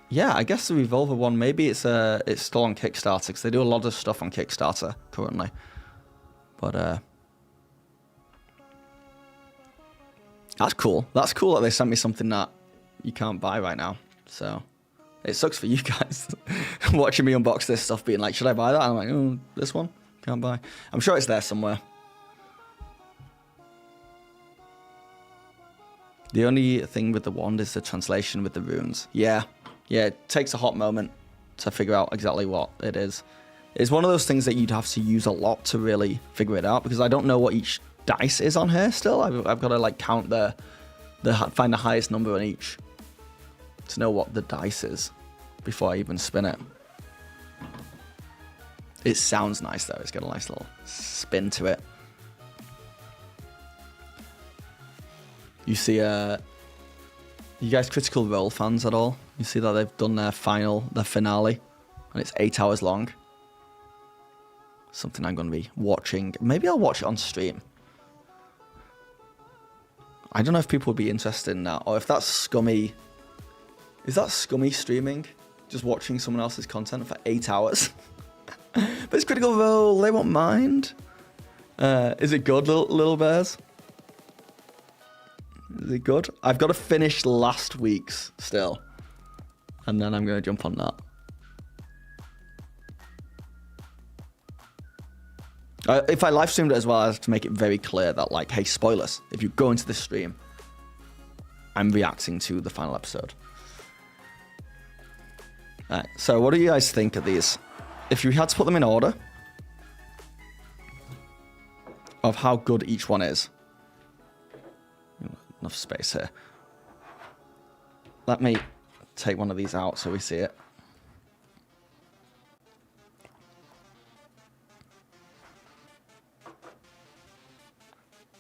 Yeah, I guess the revolver one, maybe it's still on Kickstarter, because they do a lot of stuff on Kickstarter currently. But, that's cool. That's cool that they sent me something that you can't buy right now. So, it sucks for you guys watching me unbox this stuff, being like, should I buy that? And I'm like, oh, this one? Can't buy. I'm sure it's there somewhere. The only thing with the wand is the translation with the runes. Yeah, it takes a hot moment to figure out exactly what it is. It's one of those things that you'd have to use a lot to really figure it out, because I don't know what each dice is on here still. I've got to like count find the highest number on each to know what the dice is before I even spin it. It sounds nice though. It's got a nice little spin to it. You see, you guys Critical Role fans at all? You see that they've done their finale, and it's 8 hours long. Something I'm going to be watching. Maybe I'll watch it on stream. I don't know if people would be interested in that, or if that's scummy. Is that scummy streaming? Just watching someone else's content for 8 hours? But it's Critical Role, they won't mind. Is it good, little bears? Is it good? I've got to finish last week's still. And then I'm going to jump on that. If I live streamed it as well, I have to make it very clear that, like, hey, spoilers. If you go into this stream, I'm reacting to the final episode. Alright, so what do you guys think of these? If you had to put them in order of how good each one is. Enough space here. let me take one of these out so we see it.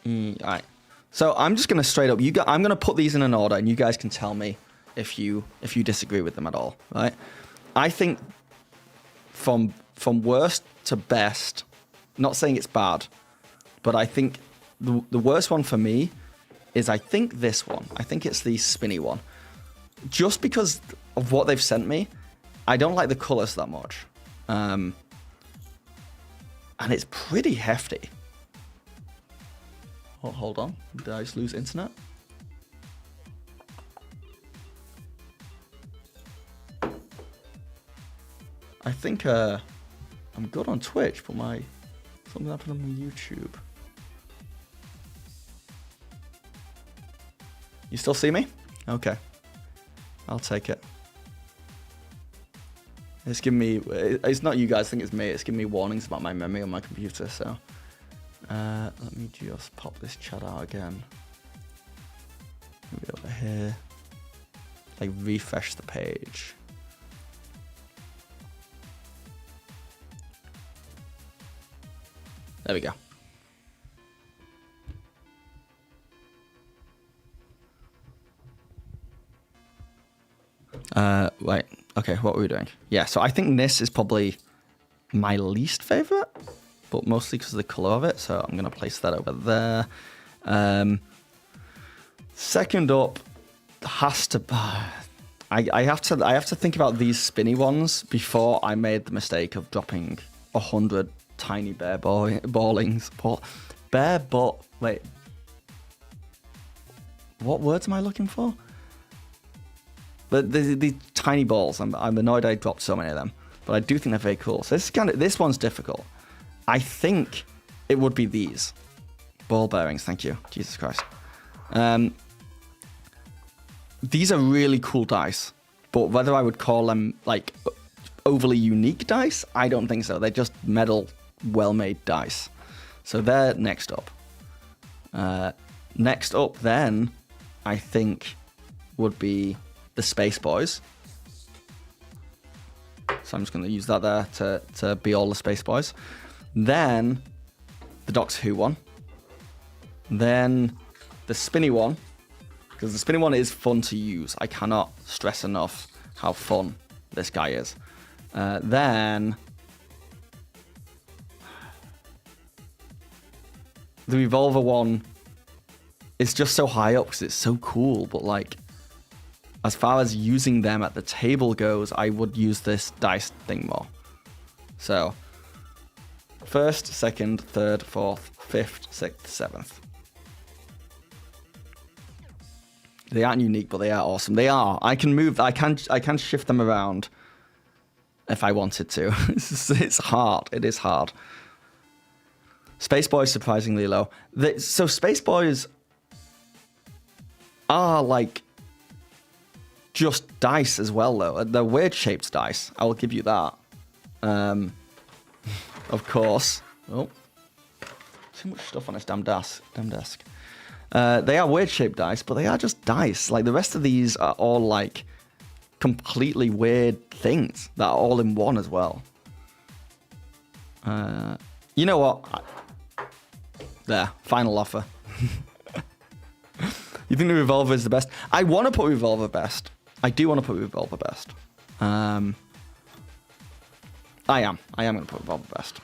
Alright. So I'm just gonna straight up. I'm gonna put these in an order, and you guys can tell me if you disagree with them at all. Right? I think from worst to best. Not saying it's bad, but I think the worst one for me is I think this one. I think it's the spinny one. Just because of what they've sent me, I don't like the colors that much. And it's pretty hefty. Oh, hold on. Did I just lose internet? I think I'm good on Twitch, but something happened on YouTube. You still see me? Okay. I'll take it. It's giving me... It's not you guys, I think it's me. It's giving me warnings about my memory on my computer, so... let me just pop this chat out again. Maybe over here. Like, refresh the page. There we go. Wait. Okay, what were we doing? Yeah, so I think this is probably my least favorite, but mostly because of the color of it. So I'm gonna place that over there. Second up has to. I have to think about these spinny ones before I made the mistake of dropping 100 tiny bear ballings. Wait. What words am I looking for? But the tiny balls. I'm annoyed I dropped so many of them, but I do think they're very cool. So this one's difficult. I think it would be these ball bearings. Thank you, Jesus Christ. These are really cool dice, but whether I would call them like overly unique dice, I don't think so. They're just metal, well-made dice. So they're next up. Next up, then I think would be the Space Boys. So I'm just going to use that there to be all the Space Boys. Then the Doctor Who one. Then the spinny one, because the spinny one is fun to use. I cannot stress enough how fun this guy is. Then the Revolver one is just so high up because it's so cool, but like, as far as using them at the table goes, I would use this dice thing more. So, first, second, third, fourth, fifth, sixth, seventh. They aren't unique, but they are awesome. They are. I can move. I can shift them around if I wanted to. It's hard. It is hard. Space Boys surprisingly low. So Space Boys are like just dice as well, though. They're weird shaped dice. I will give you that. Of course. Oh, too much stuff on this damn desk. They are weird shaped dice, but they are just dice. Like the rest of these are all like completely weird things that are all in one as well. You know what? There, final offer. You think the Revolver is the best? I want to put Revolver best. I do want to put Revolver best. I am going to put Revolver best.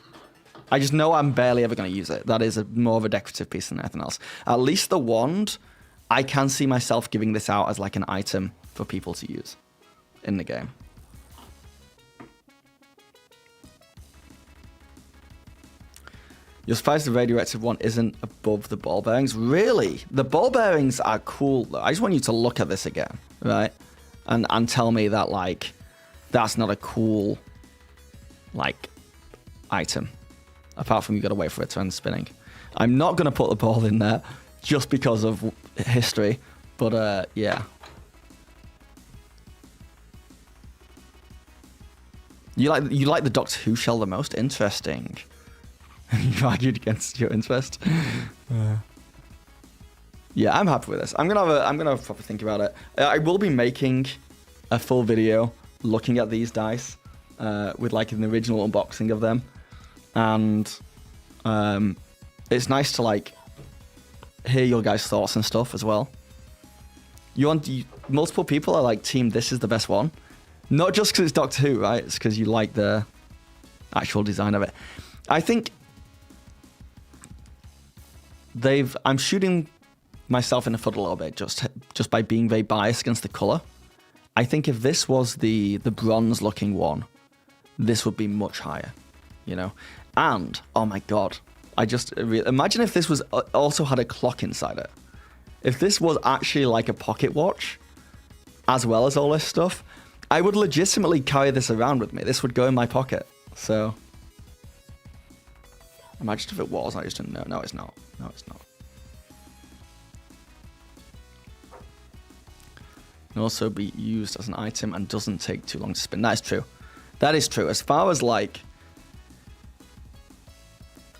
I just know I'm barely ever going to use it. That is more of a decorative piece than anything else. At least the wand, I can see myself giving this out as like an item for people to use in the game. You're surprised the radioactive one isn't above the ball bearings? Really? The ball bearings are cool, though. I just want you to look at this again, right? And tell me that, like, that's not a cool, like, item. Apart from you got to wait for it to end spinning. I'm not going to put the ball in there just because of history, but, yeah. You like the Doctor Who shell the most? Interesting. You argued against your interest. Yeah, I'm happy with this. I'm gonna have a proper think about it. I will be making a full video looking at these dice with like an original unboxing of them, and it's nice to like hear your guys' thoughts and stuff as well. Multiple people are like, team, this is the best one, not just because it's Doctor Who, right? It's because you like the actual design of it. I think I'm shooting myself in the foot a little bit just by being very biased against the color. I think if this was the bronze looking one, this would be much higher, you know. And oh my god, imagine if this was also had a clock inside it. If this was actually like a pocket watch as well as all this stuff, I would legitimately carry this around with me. This would go in my pocket. So imagine if it was. I just didn't know. No, it's not. No, it's not. Can also be used as an item and doesn't take too long to spin. That is true. That is true. As far as like,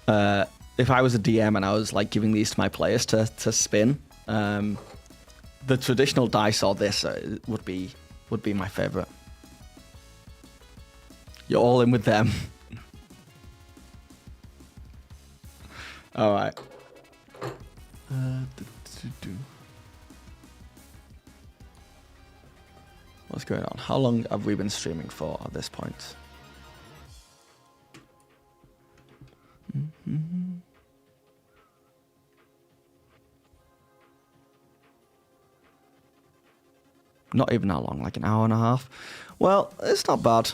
if I was a DM and I was like giving these to my players to spin, the traditional dice or this would be my favorite. You're all in with them. All right. What's going on? How long have we been streaming for at this point? Not even that long, like an hour and a half. Well, it's not bad.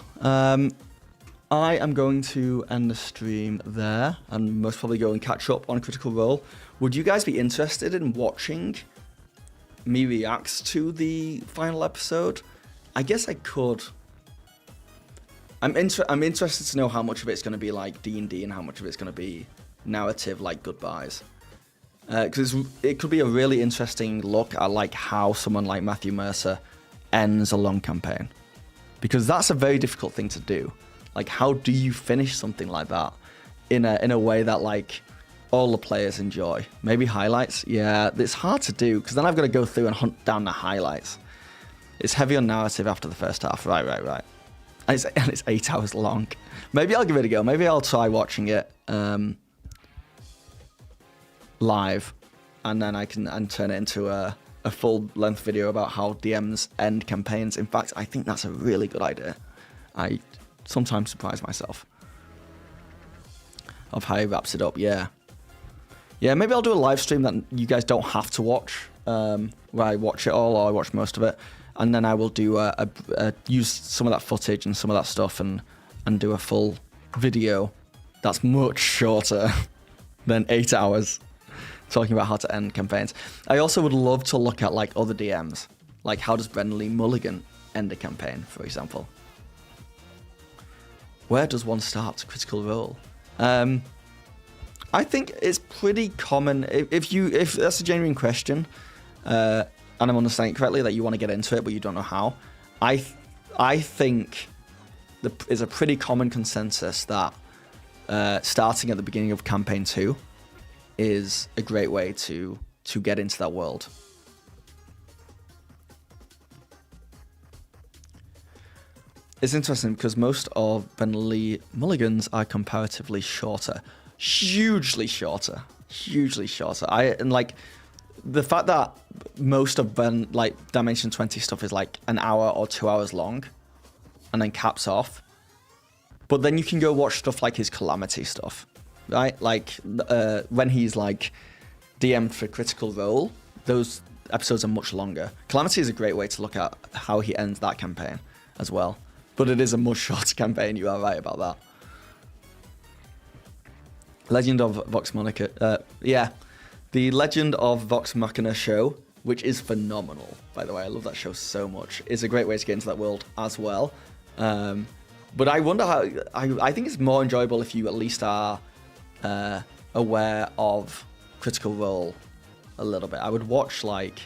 I am going to end the stream there and most probably go and catch up on Critical Role. Would you guys be interested in watching me react to the final episode? I guess I could. I'm interested to know how much of it's going to be like D&D and how much of it's going to be narrative, like Goodbyes. Because it could be a really interesting look at like how someone like Matthew Mercer ends a long campaign. Because that's a very difficult thing to do. Like, how do you finish something like that in a way that like all the players enjoy? Maybe highlights? Yeah, it's hard to do because then I've got to go through and hunt down the highlights. It's heavy on narrative after the first half. Right. And it's 8 hours long. Maybe I'll give it a go. Maybe I'll try watching it live, and then I can turn it into a full-length video about how DMs end campaigns. In fact, I think that's a really good idea. I sometimes surprise myself of how he wraps it up. Yeah, maybe I'll do a live stream that you guys don't have to watch, where I watch it all or I watch most of it. And then I will do use some of that footage and some of that stuff and do a full video that's much shorter than 8 hours talking about how to end campaigns. I also would love to look at like other DMs, like how does Brendan Lee Mulligan end a campaign, for example. Where does one start Critical Role? I think it's pretty common if that's a genuine question. And I'm understanding correctly that you want to get into it, but you don't know how. I think there's a pretty common consensus that starting at the beginning of campaign 2 is a great way to get into that world. It's interesting because most of Ben Lee Mulligan's are comparatively shorter, hugely shorter. And like, the fact that most of Dimension 20 stuff is like an hour or 2 hours long and then caps off. But then you can go watch stuff like his Calamity stuff, right? Like when he's like DM'd for Critical Role, those episodes are much longer. Calamity is a great way to look at how he ends that campaign as well. But it is a much shorter campaign, you are right about that. Legend of Vox Machina, yeah. The Legend of Vox Machina show, which is phenomenal, by the way, I love that show so much, is a great way to get into that world as well. But I wonder how, I think it's more enjoyable if you at least are aware of Critical Role a little bit. I would watch like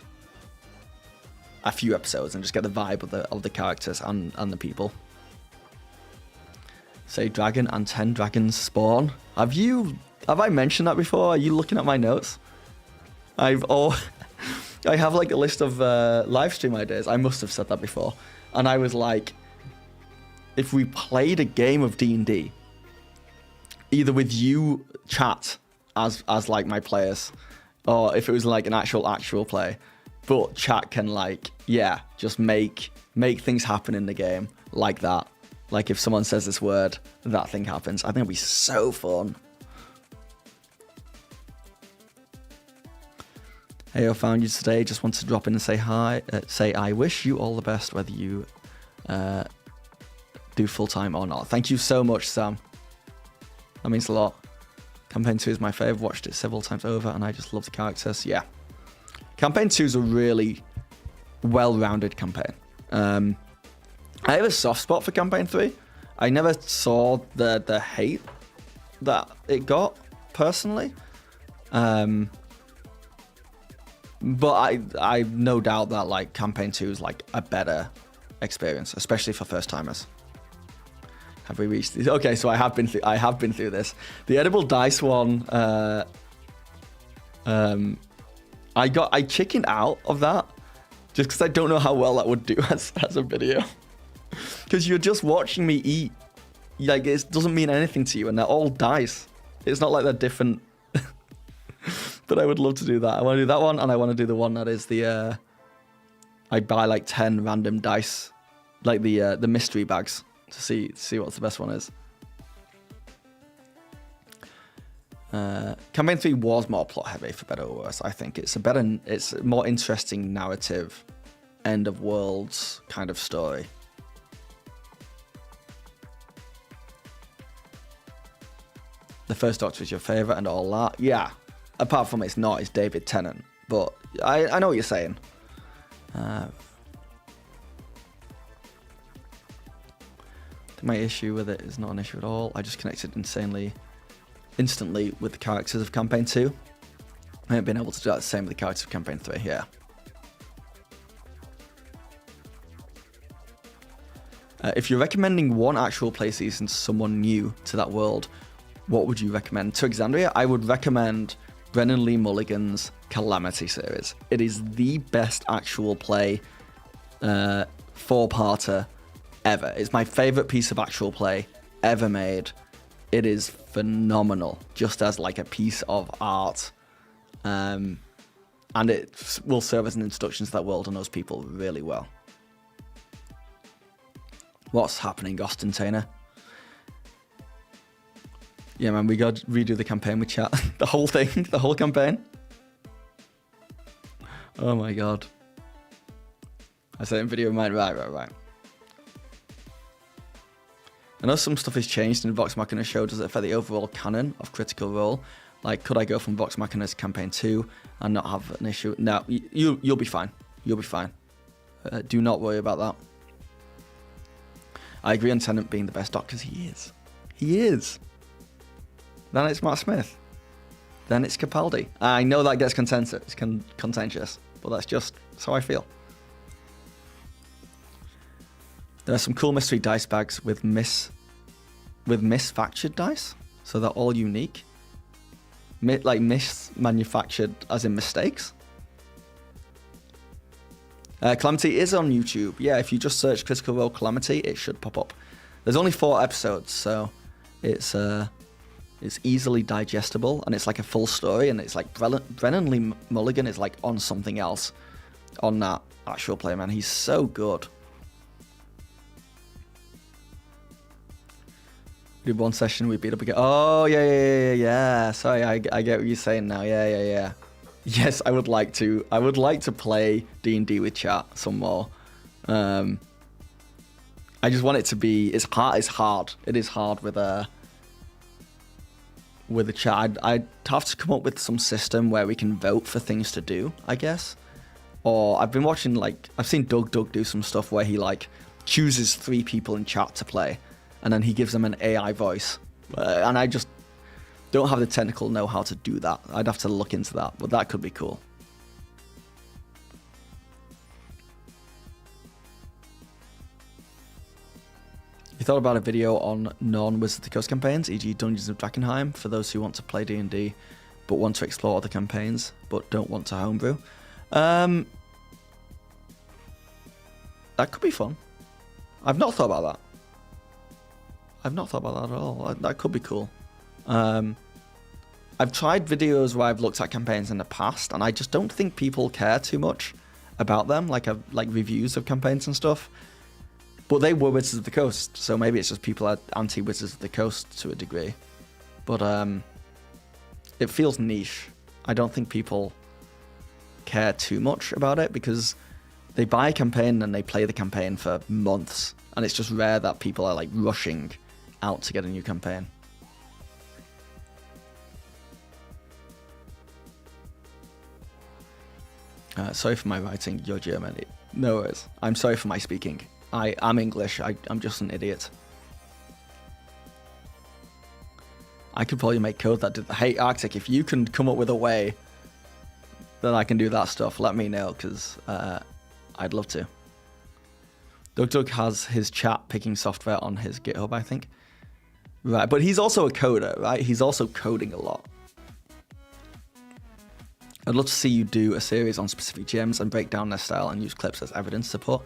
a few episodes and just get the vibe of the characters and the people. Say dragon and 10 dragons spawn. Have I mentioned that before? Are you looking at my notes? I have like a list of live stream ideas. I must have said that before. And I was like, if we played a game of D&D, either with you chat as like my players, or if it was like an actual play, but chat can like, yeah, just make things happen in the game like that. Like if someone says this word, that thing happens. I think it'd be so fun. Hey, I found you today. Just wanted to drop in and say hi. Say I wish you all the best, whether you do full-time or not. Thank you so much, Sam. That means a lot. Campaign 2 is my favourite. Watched it several times over, and I just love the characters. Yeah. Campaign 2 is a really well-rounded campaign. I have a soft spot for Campaign 3. I never saw the hate that it got, personally. But I no doubt that like Campaign 2 is like a better experience, especially for first timers. Have we reached these? Okay, so I have been through this. The edible dice one. I chickened out of that just because I don't know how well that would do as a video. Because you're just watching me eat. Like it doesn't mean anything to you, and they're all dice. It's not like they're different. But I would love to do that. I want to do that one, and I want to do the one that is the I buy like 10 random dice, like the mystery bags, to see what the best one is. Campaign 3 was more plot heavy, for better or worse. I think it's a more interesting narrative, end of worlds kind of story. The first Doctor is your favorite and all that. Yeah. Apart from it's David Tennant. But I know what you're saying. My issue with it is not an issue at all. I just connected instantly with the characters of Campaign 2. I haven't been able to do that the same with the characters of Campaign 3, yeah. If you're recommending one actual play season to someone new to that world, what would you recommend? To Exandria, I would recommend Brennan Lee Mulligan's Calamity series. It is the best actual play 4-parter ever. It's my favorite piece of actual play ever made. It is phenomenal, just as like a piece of art. And it will serve as an introduction to that world and those people really well. What's happening, Austin Tainer? Yeah, man, we got to redo the campaign with chat. The whole thing, the whole campaign. Oh my god. I said in video of mine, right. I know some stuff has changed in the Vox Machina show. Does it affect the overall canon of Critical Role? Like, could I go from Vox Machina's campaign 2 and not have an issue? No, you'll be fine. You'll be fine. Do not worry about that. I agree on Tennant being the best Doc, because he is. He is. Then it's Matt Smith. Then it's Capaldi. I know that gets contentious, but that's how I feel. There are some cool mystery dice bags with misfactured dice, so they're all unique. Like mismanufactured as in mistakes. Calamity is on YouTube. Yeah, if you just search Critical Role Calamity, it should pop up. There's only 4 episodes, so it's easily digestible, and it's like a full story, and it's like Brennan Lee Mulligan is like on something else on that actual play, man. He's so good. We did one session, we beat up again. Oh, yeah. Sorry, I get what you're saying now. Yeah. Yes, I would like to. I would like to play D&D with chat some more. I just want it to be. It's hard. It is hard with a chat. I'd have to come up with some system where we can vote for things to do, I guess. Or I've been watching, like, I've seen Doug do some stuff where he like chooses 3 people in chat to play, and then he gives them an AI voice. And I just don't have the technical know-how to do that. I'd have to look into that, but that could be cool. You thought about a video on non-Wizards of the Coast campaigns, e.g. Dungeons of Drakkenheim, for those who want to play D&D but want to explore other campaigns, but don't want to homebrew. That could be fun. I've not thought about that. I've not thought about that at all. That could be cool. I've tried videos where I've looked at campaigns in the past, and I just don't think people care too much about them, like reviews of campaigns and stuff. But they were Wizards of the Coast, so maybe it's just people are anti-Wizards of the Coast to a degree. But it feels niche. I don't think people care too much about it because they buy a campaign and they play the campaign for months, and it's just rare that people are like rushing out to get a new campaign. Sorry for my writing, you're German. No worries. I'm sorry for my speaking. I'm English, I'm just an idiot. I could probably make code that did that. Hey, Arctic, if you can come up with a way that I can do that stuff, let me know, because I'd love to. Doug has his chat picking software on his GitHub, I think. Right, but he's also a coder, right? He's also coding a lot. I'd love to see you do a series on specific GMs and break down their style and use clips as evidence support.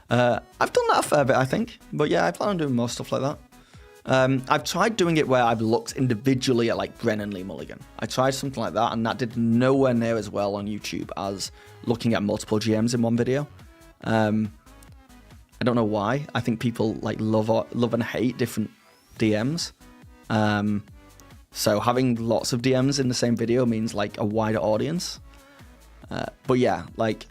I've done that a fair bit, I think. But yeah, I plan on doing more stuff like that. I've tried doing it where I've looked individually at like Brennan Lee Mulligan. I tried something like that, and that did nowhere near as well on YouTube as looking at multiple GMs in one video. I don't know why. I think people like love and hate different DMs. So having lots of DMs in the same video means like a wider audience. But yeah, like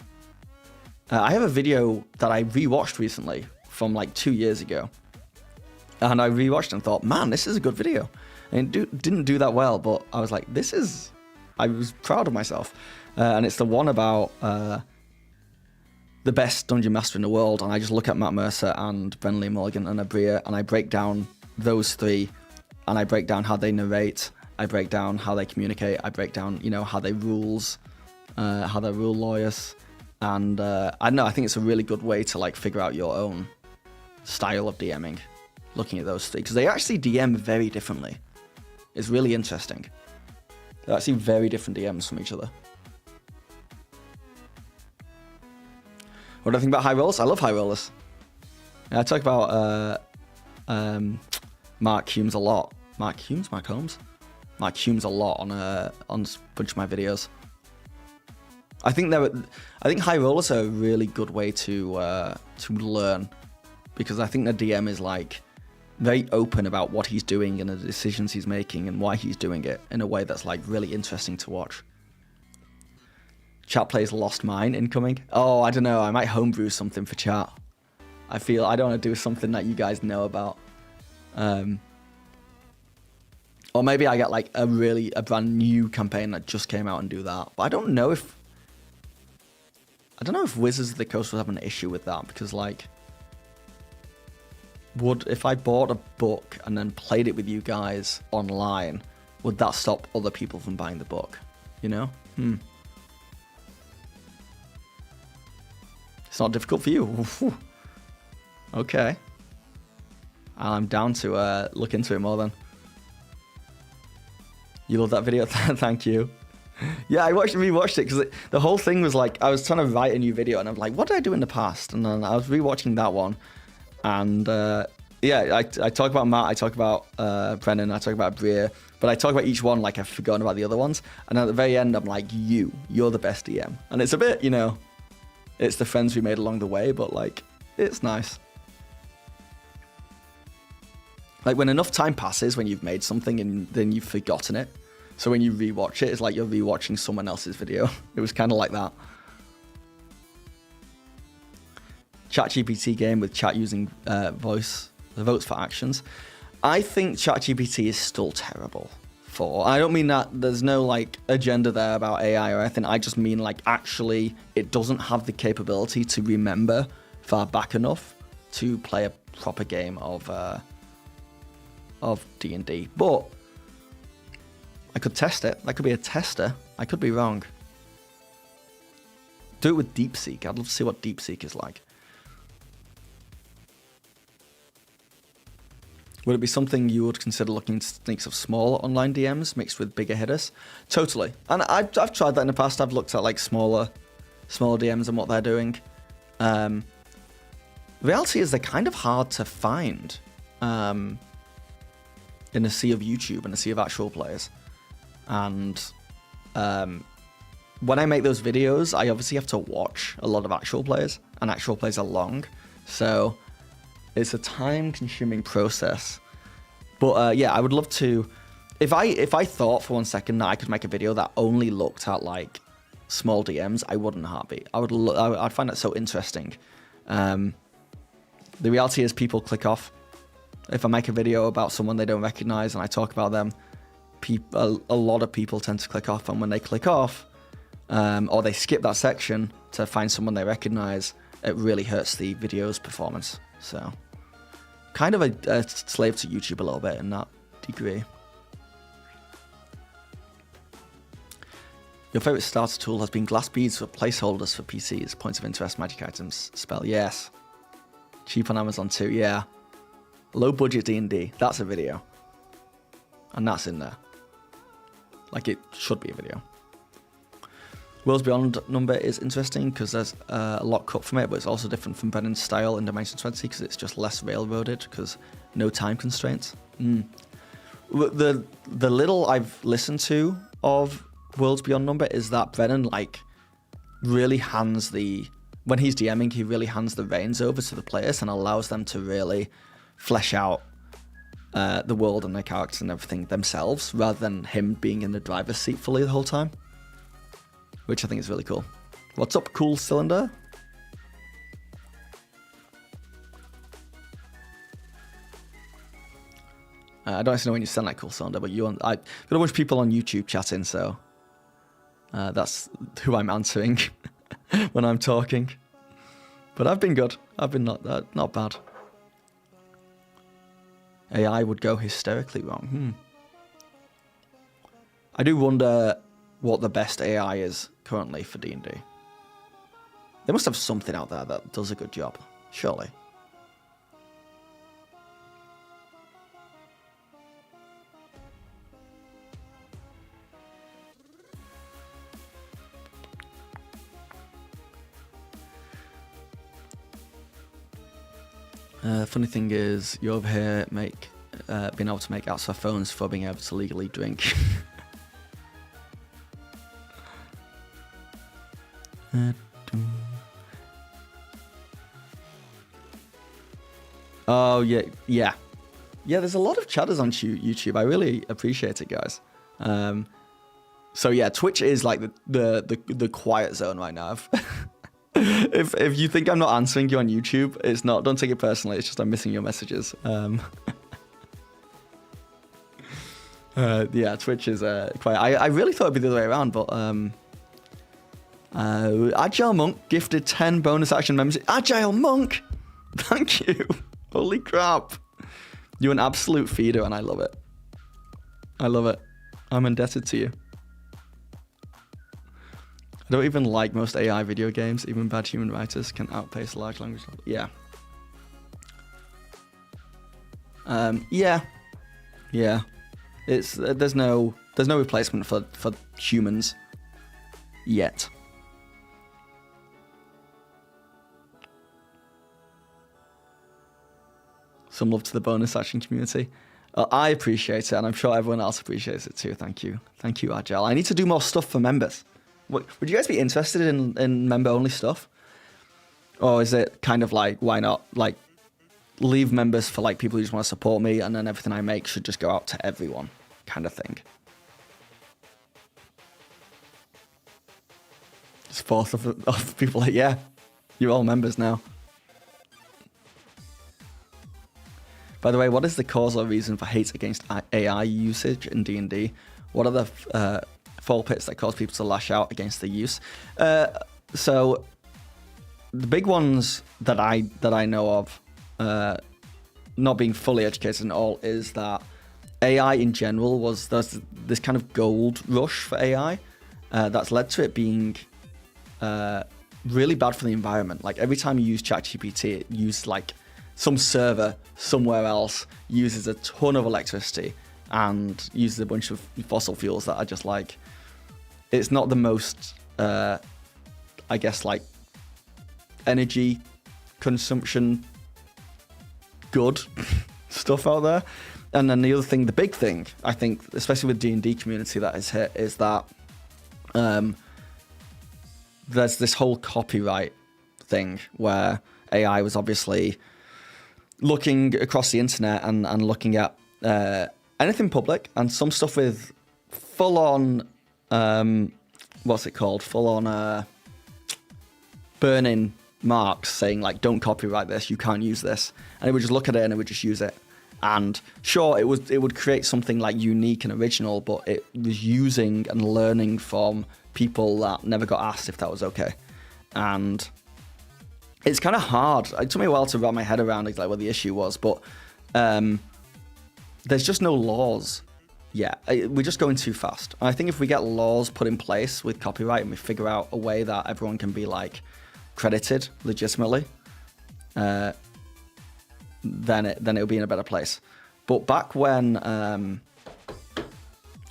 I have a video that I rewatched recently from like 2 years ago. And I rewatched and thought, man, this is a good video. And it didn't do that well, but I was like, I was proud of myself. And it's the one about the best Dungeon Master in the world. And I just look at Matt Mercer and Brennan Lee Mulligan and Abria, and I break down those three. And I break down how they narrate. I break down how they communicate. I break down, how they how they're rule lawyers. And I don't know, I think it's a really good way to like figure out your own style of DMing, looking at those three, because they actually DM very differently. It's really interesting. They're actually very different DMs from each other. What do I think about high rollers? I love high rollers. I talk about Mark Humes a lot. Mark Humes a lot on a bunch of my videos. I think high rollers are a really good way to learn, because I think the DM is like very open about what he's doing and the decisions he's making and why he's doing it in a way that's like really interesting to watch. Chat plays Lost Mine incoming. Oh, I don't know. I might homebrew something for chat. I feel I don't want to do something that you guys know about. Or maybe I get like a brand new campaign that just came out and do that. But I don't know if Wizards of the Coast would have an issue with that, because like, if I bought a book and then played it with you guys online, would that stop other people from buying the book? It's not difficult for you. Okay. I'm down to look into it more then. You love that video? Thank you. Yeah, I rewatched it because the whole thing was like, I was trying to write a new video and I'm like, what did I do in the past? And then I was rewatching that one. And yeah, I talk about Matt, I talk about Brennan, I talk about Bria, but I talk about each one like I've forgotten about the other ones. And at the very end, I'm like, you're the best DM. And it's a bit, it's the friends we made along the way, but like, it's nice. Like when enough time passes when you've made something and then you've forgotten it. So when you rewatch it, it's like you're rewatching someone else's video. It was kind of like that. ChatGPT game with chat using votes for actions. I think ChatGPT is still terrible I don't mean that there's no like agenda there about AI or anything. I just mean like actually it doesn't have the capability to remember far back enough to play a proper game of D&D. But I could test it. I could be a tester. I could be wrong. Do it with DeepSeek. I'd love to see what DeepSeek is like. Would it be something you would consider looking into techniques of small online DMs mixed with bigger hitters? Totally. And I've tried that in the past. I've looked at like smaller DMs and what they're doing. The reality is they're kind of hard to find in a sea of YouTube and a sea of actual players. And when I make those videos, I obviously have to watch a lot of actual players, and actual plays are long. So it's a time-consuming process. But yeah, I would love to... If I thought for 1 second that I could make a video that only looked at like small DMs, I wouldn't heartbeat. I'd find that so interesting. The reality is people click off. If I make a video about someone they don't recognize and I talk about them, a lot of people tend to click off. And when they click off, or they skip that section to find someone they recognize, it really hurts the video's performance. So kind of a slave to YouTube a little bit in that degree. Your favorite starter tool has been glass beads for placeholders for PCs, points of interest, magic items, spell. Yes. Cheap on Amazon too, yeah. Low budget D&D, that's a video. And that's in there. Like it should be a video. Worlds Beyond number is interesting because there's a lot cut from it, but it's also different from Brennan's style in Dimension 20 because it's just less railroaded because no time constraints. The little I've listened to of Worlds Beyond number is that Brennan like really hands when he's DMing, he really hands the reins over to the players and allows them to really flesh out the world and their characters and everything themselves rather than him being in the driver's seat fully the whole time. Which I think is really cool. What's up, Cool Cylinder? I don't actually know when you sound like Cool Cylinder, but I've got a bunch of people on YouTube chatting, so that's who I'm answering when I'm talking. But I've been good. I've been not bad. AI would go hysterically wrong. I do wonder what the best AI is currently for D&D. They must have something out there that does a good job, surely. Funny thing is, you're over here being able to make outside phones for being able to legally drink. Oh yeah. There's a lot of chatters on YouTube. I really appreciate it, guys. So yeah, Twitch is like the quiet zone right now. If you think I'm not answering you on YouTube, it's not. Don't take it personally. It's just I'm missing your messages. Yeah, Twitch is quiet. I really thought it'd be the other way around, but Agile Monk gifted 10 bonus action members. Agile Monk! Thank you. Holy crap. You're an absolute feeder and I love it. I love it. I'm indebted to you. I don't even like most AI video games. Even bad human writers can outpace large language models. Yeah. Yeah. It's there's no replacement for humans yet. Some love to the bonus action community. I appreciate it, and I'm sure everyone else appreciates it too. Thank you, Agile. I need to do more stuff for members. Would you guys be interested in member-only stuff? Or is it kind of like, why not, like, leave members for, like, people who just want to support me, and then everything I make should just go out to everyone kind of thing? Just fourth of people like, yeah, you're all members now. By the way, what is the cause or reason for hate against AI usage in D&D? What are the fall pits that cause people to lash out against the use? So the big ones that I know of, not being fully educated in all, is that AI in general there's this kind of gold rush for AI that's led to it being really bad for the environment. Like every time you use ChatGPT, it used like some server somewhere else uses a ton of electricity and uses a bunch of fossil fuels that are just like, it's not the most, I guess, like energy consumption good stuff out there. And then the other thing, the big thing, I think, especially with D&D community that is hit, is that there's this whole copyright thing where AI was obviously looking across the internet and looking at anything public, and some stuff with full-on, what's it called? Full-on burning marks saying, like, don't copyright this, you can't use this. And it would just look at it and it would just use it. And sure, it would create something like unique and original, but it was using and learning from people that never got asked if that was okay. And it's kind of hard. It took me a while to wrap my head around exactly what the issue was, but there's just no laws yet. We're just going too fast. And I think if we get laws put in place with copyright and we figure out a way that everyone can be like credited legitimately, then it'll be in a better place. But back when,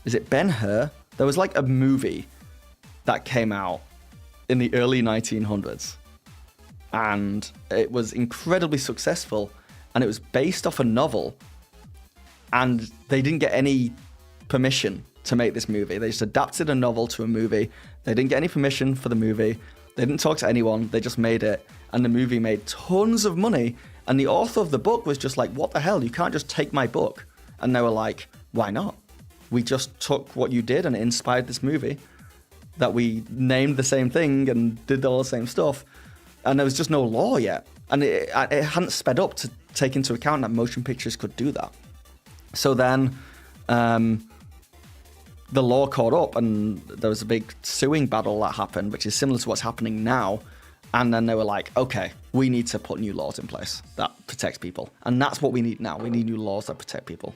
is it Ben-Hur? There was like a movie that came out in the early 1900s, and it was incredibly successful, and it was based off a novel, and they didn't get any permission to make this movie. They just adapted a novel to a movie. They didn't get any permission for the movie. They didn't talk to anyone. They just made it, and the movie made tons of money. And the author of the book was just like, what the hell? You can't just take my book. And they were like, why not? We just took what you did and it inspired this movie that we named the same thing and did all the same stuff. And there was just no law yet. And it hadn't sped up to take into account that motion pictures could do that. So then the law caught up and there was a big suing battle that happened, which is similar to what's happening now. And then they were like, okay, we need to put new laws in place that protect people. And that's what we need now. We need new laws that protect people.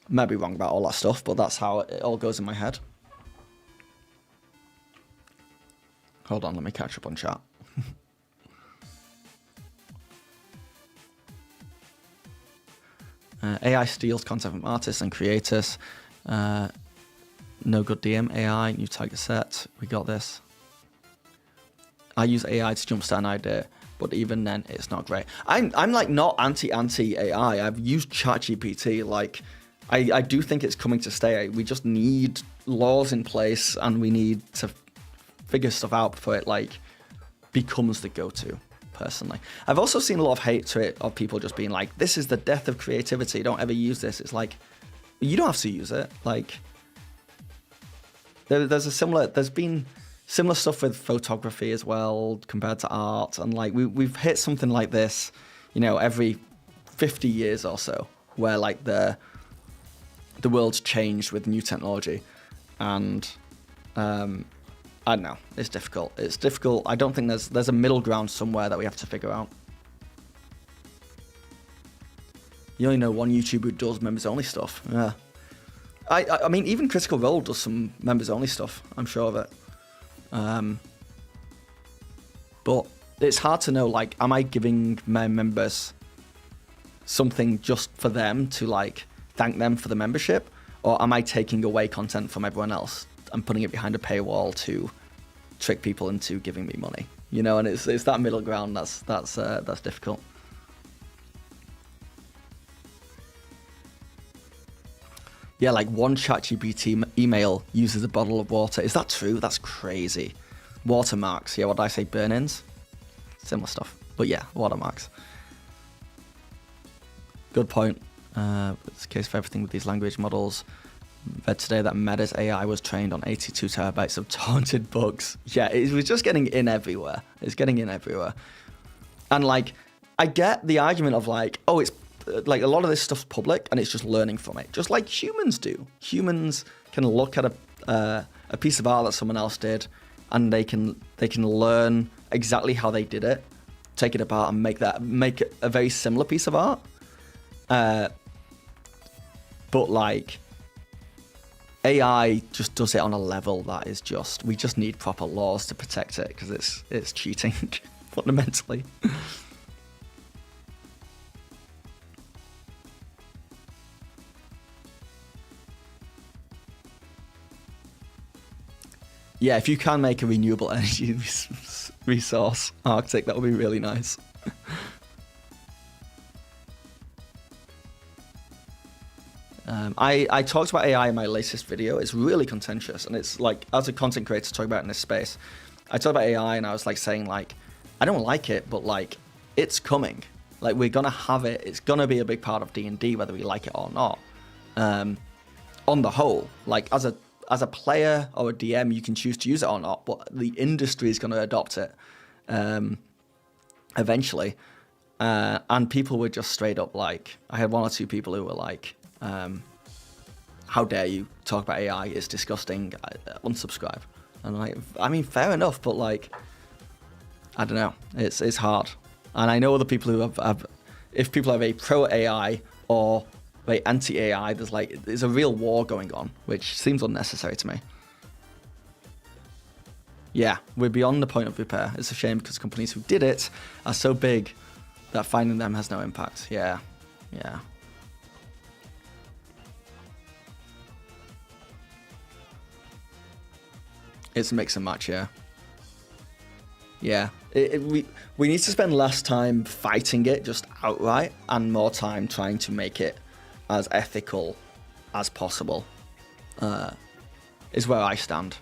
I might be wrong about all that stuff, but that's how it all goes in my head. Hold on, let me catch up on chat. AI steals content from artists and creators. No good DM AI, new target set. We got this. I use AI to jumpstart an idea, but even then, it's not great. I'm like not anti AI. I've used ChatGPT. Like, I do think it's coming to stay. We just need laws in place, and we need to figure stuff out before it like becomes the go-to. Personally, I've also seen a lot of hate to it of people just being like, "This is the death of creativity. Don't ever use this." It's like, you don't have to use it. Like, there's been similar stuff with photography as well compared to art, and like we've hit something like this, every 50 years or so, where like the world's changed with new technology, and I don't know, it's difficult. I don't think there's a middle ground somewhere that we have to figure out. You only know one YouTuber who does members only stuff. Yeah, I mean, even Critical Role does some members only stuff. I'm sure of it. But it's hard to know, like, am I giving my members something just for them to, like, thank them for the membership? Or am I taking away content from everyone else and putting it behind a paywall to trick people into giving me money? And it's that middle ground that's difficult. Yeah, like one ChatGPT email uses a bottle of water. Is that true? That's crazy. Watermarks. Yeah, what did I say? Burn-ins? Similar stuff. But yeah, watermarks. Good point. It's the case for everything with these language models. Read today that Meta's AI was trained on 82 terabytes of taunted bugs. Yeah, it was just getting in everywhere. It's getting in everywhere. And like, I get the argument of like, oh, it's like a lot of this stuff's public and it's just learning from it, just like humans do. Humans can look at a piece of art that someone else did, and they can learn exactly how they did it, take it apart, and make it a very similar piece of art. But like, AI just does it on a level that is just, we just need proper laws to protect it because it's cheating fundamentally. Yeah, if you can make a renewable energy resource Arctic, that would be really nice. I talked about AI in my latest video. It's really contentious, and it's like, as a content creator talking about it in this space, I talked about AI and I was like saying like, I don't like it, but like, it's coming. Like, we're gonna have it. It's gonna be a big part of D&D, whether we like it or not. On the whole, like as a player or a DM, you can choose to use it or not, but the industry is gonna adopt it eventually. And people were just straight up like, I had one or two people who were like, how dare you talk about AI? It's disgusting. Unsubscribe. And like, I mean, fair enough, but like, I don't know. It's hard. And I know other people who have if people have a pro AI or a anti AI, there's a real war going on, which seems unnecessary to me. Yeah, we're beyond the point of repair. It's a shame because companies who did it are so big that finding them has no impact. Yeah. It's a mix and match, yeah. Yeah, we need to spend less time fighting it just outright and more time trying to make it as ethical as possible, is where I stand.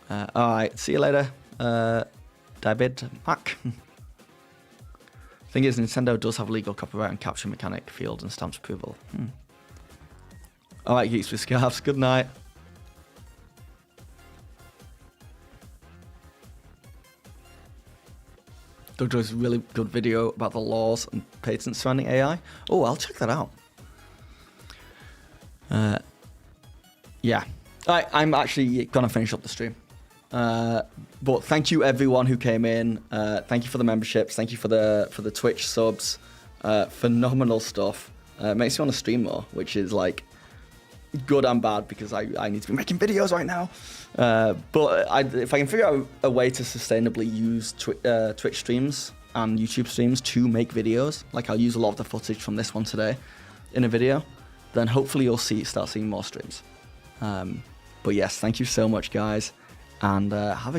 All right, see you later, David Mac. Thing is, Nintendo does have legal copyright and capture mechanic, field, and stamps approval. All right, Geeks with Scarves, good night. Doug does a really good video about the laws and patents surrounding AI. Oh, I'll check that out. Yeah. I'm actually going to finish up the stream. But thank you everyone who came in. Thank you for the memberships. Thank you for the Twitch subs. Phenomenal stuff. Makes me want to stream more, which is like good and bad because I need to be making videos right now. But if I can figure out a way to sustainably use Twitch streams and YouTube streams to make videos, like I'll use a lot of the footage from this one today in a video, then hopefully you'll start seeing more streams. But yes, thank you so much, guys, and have a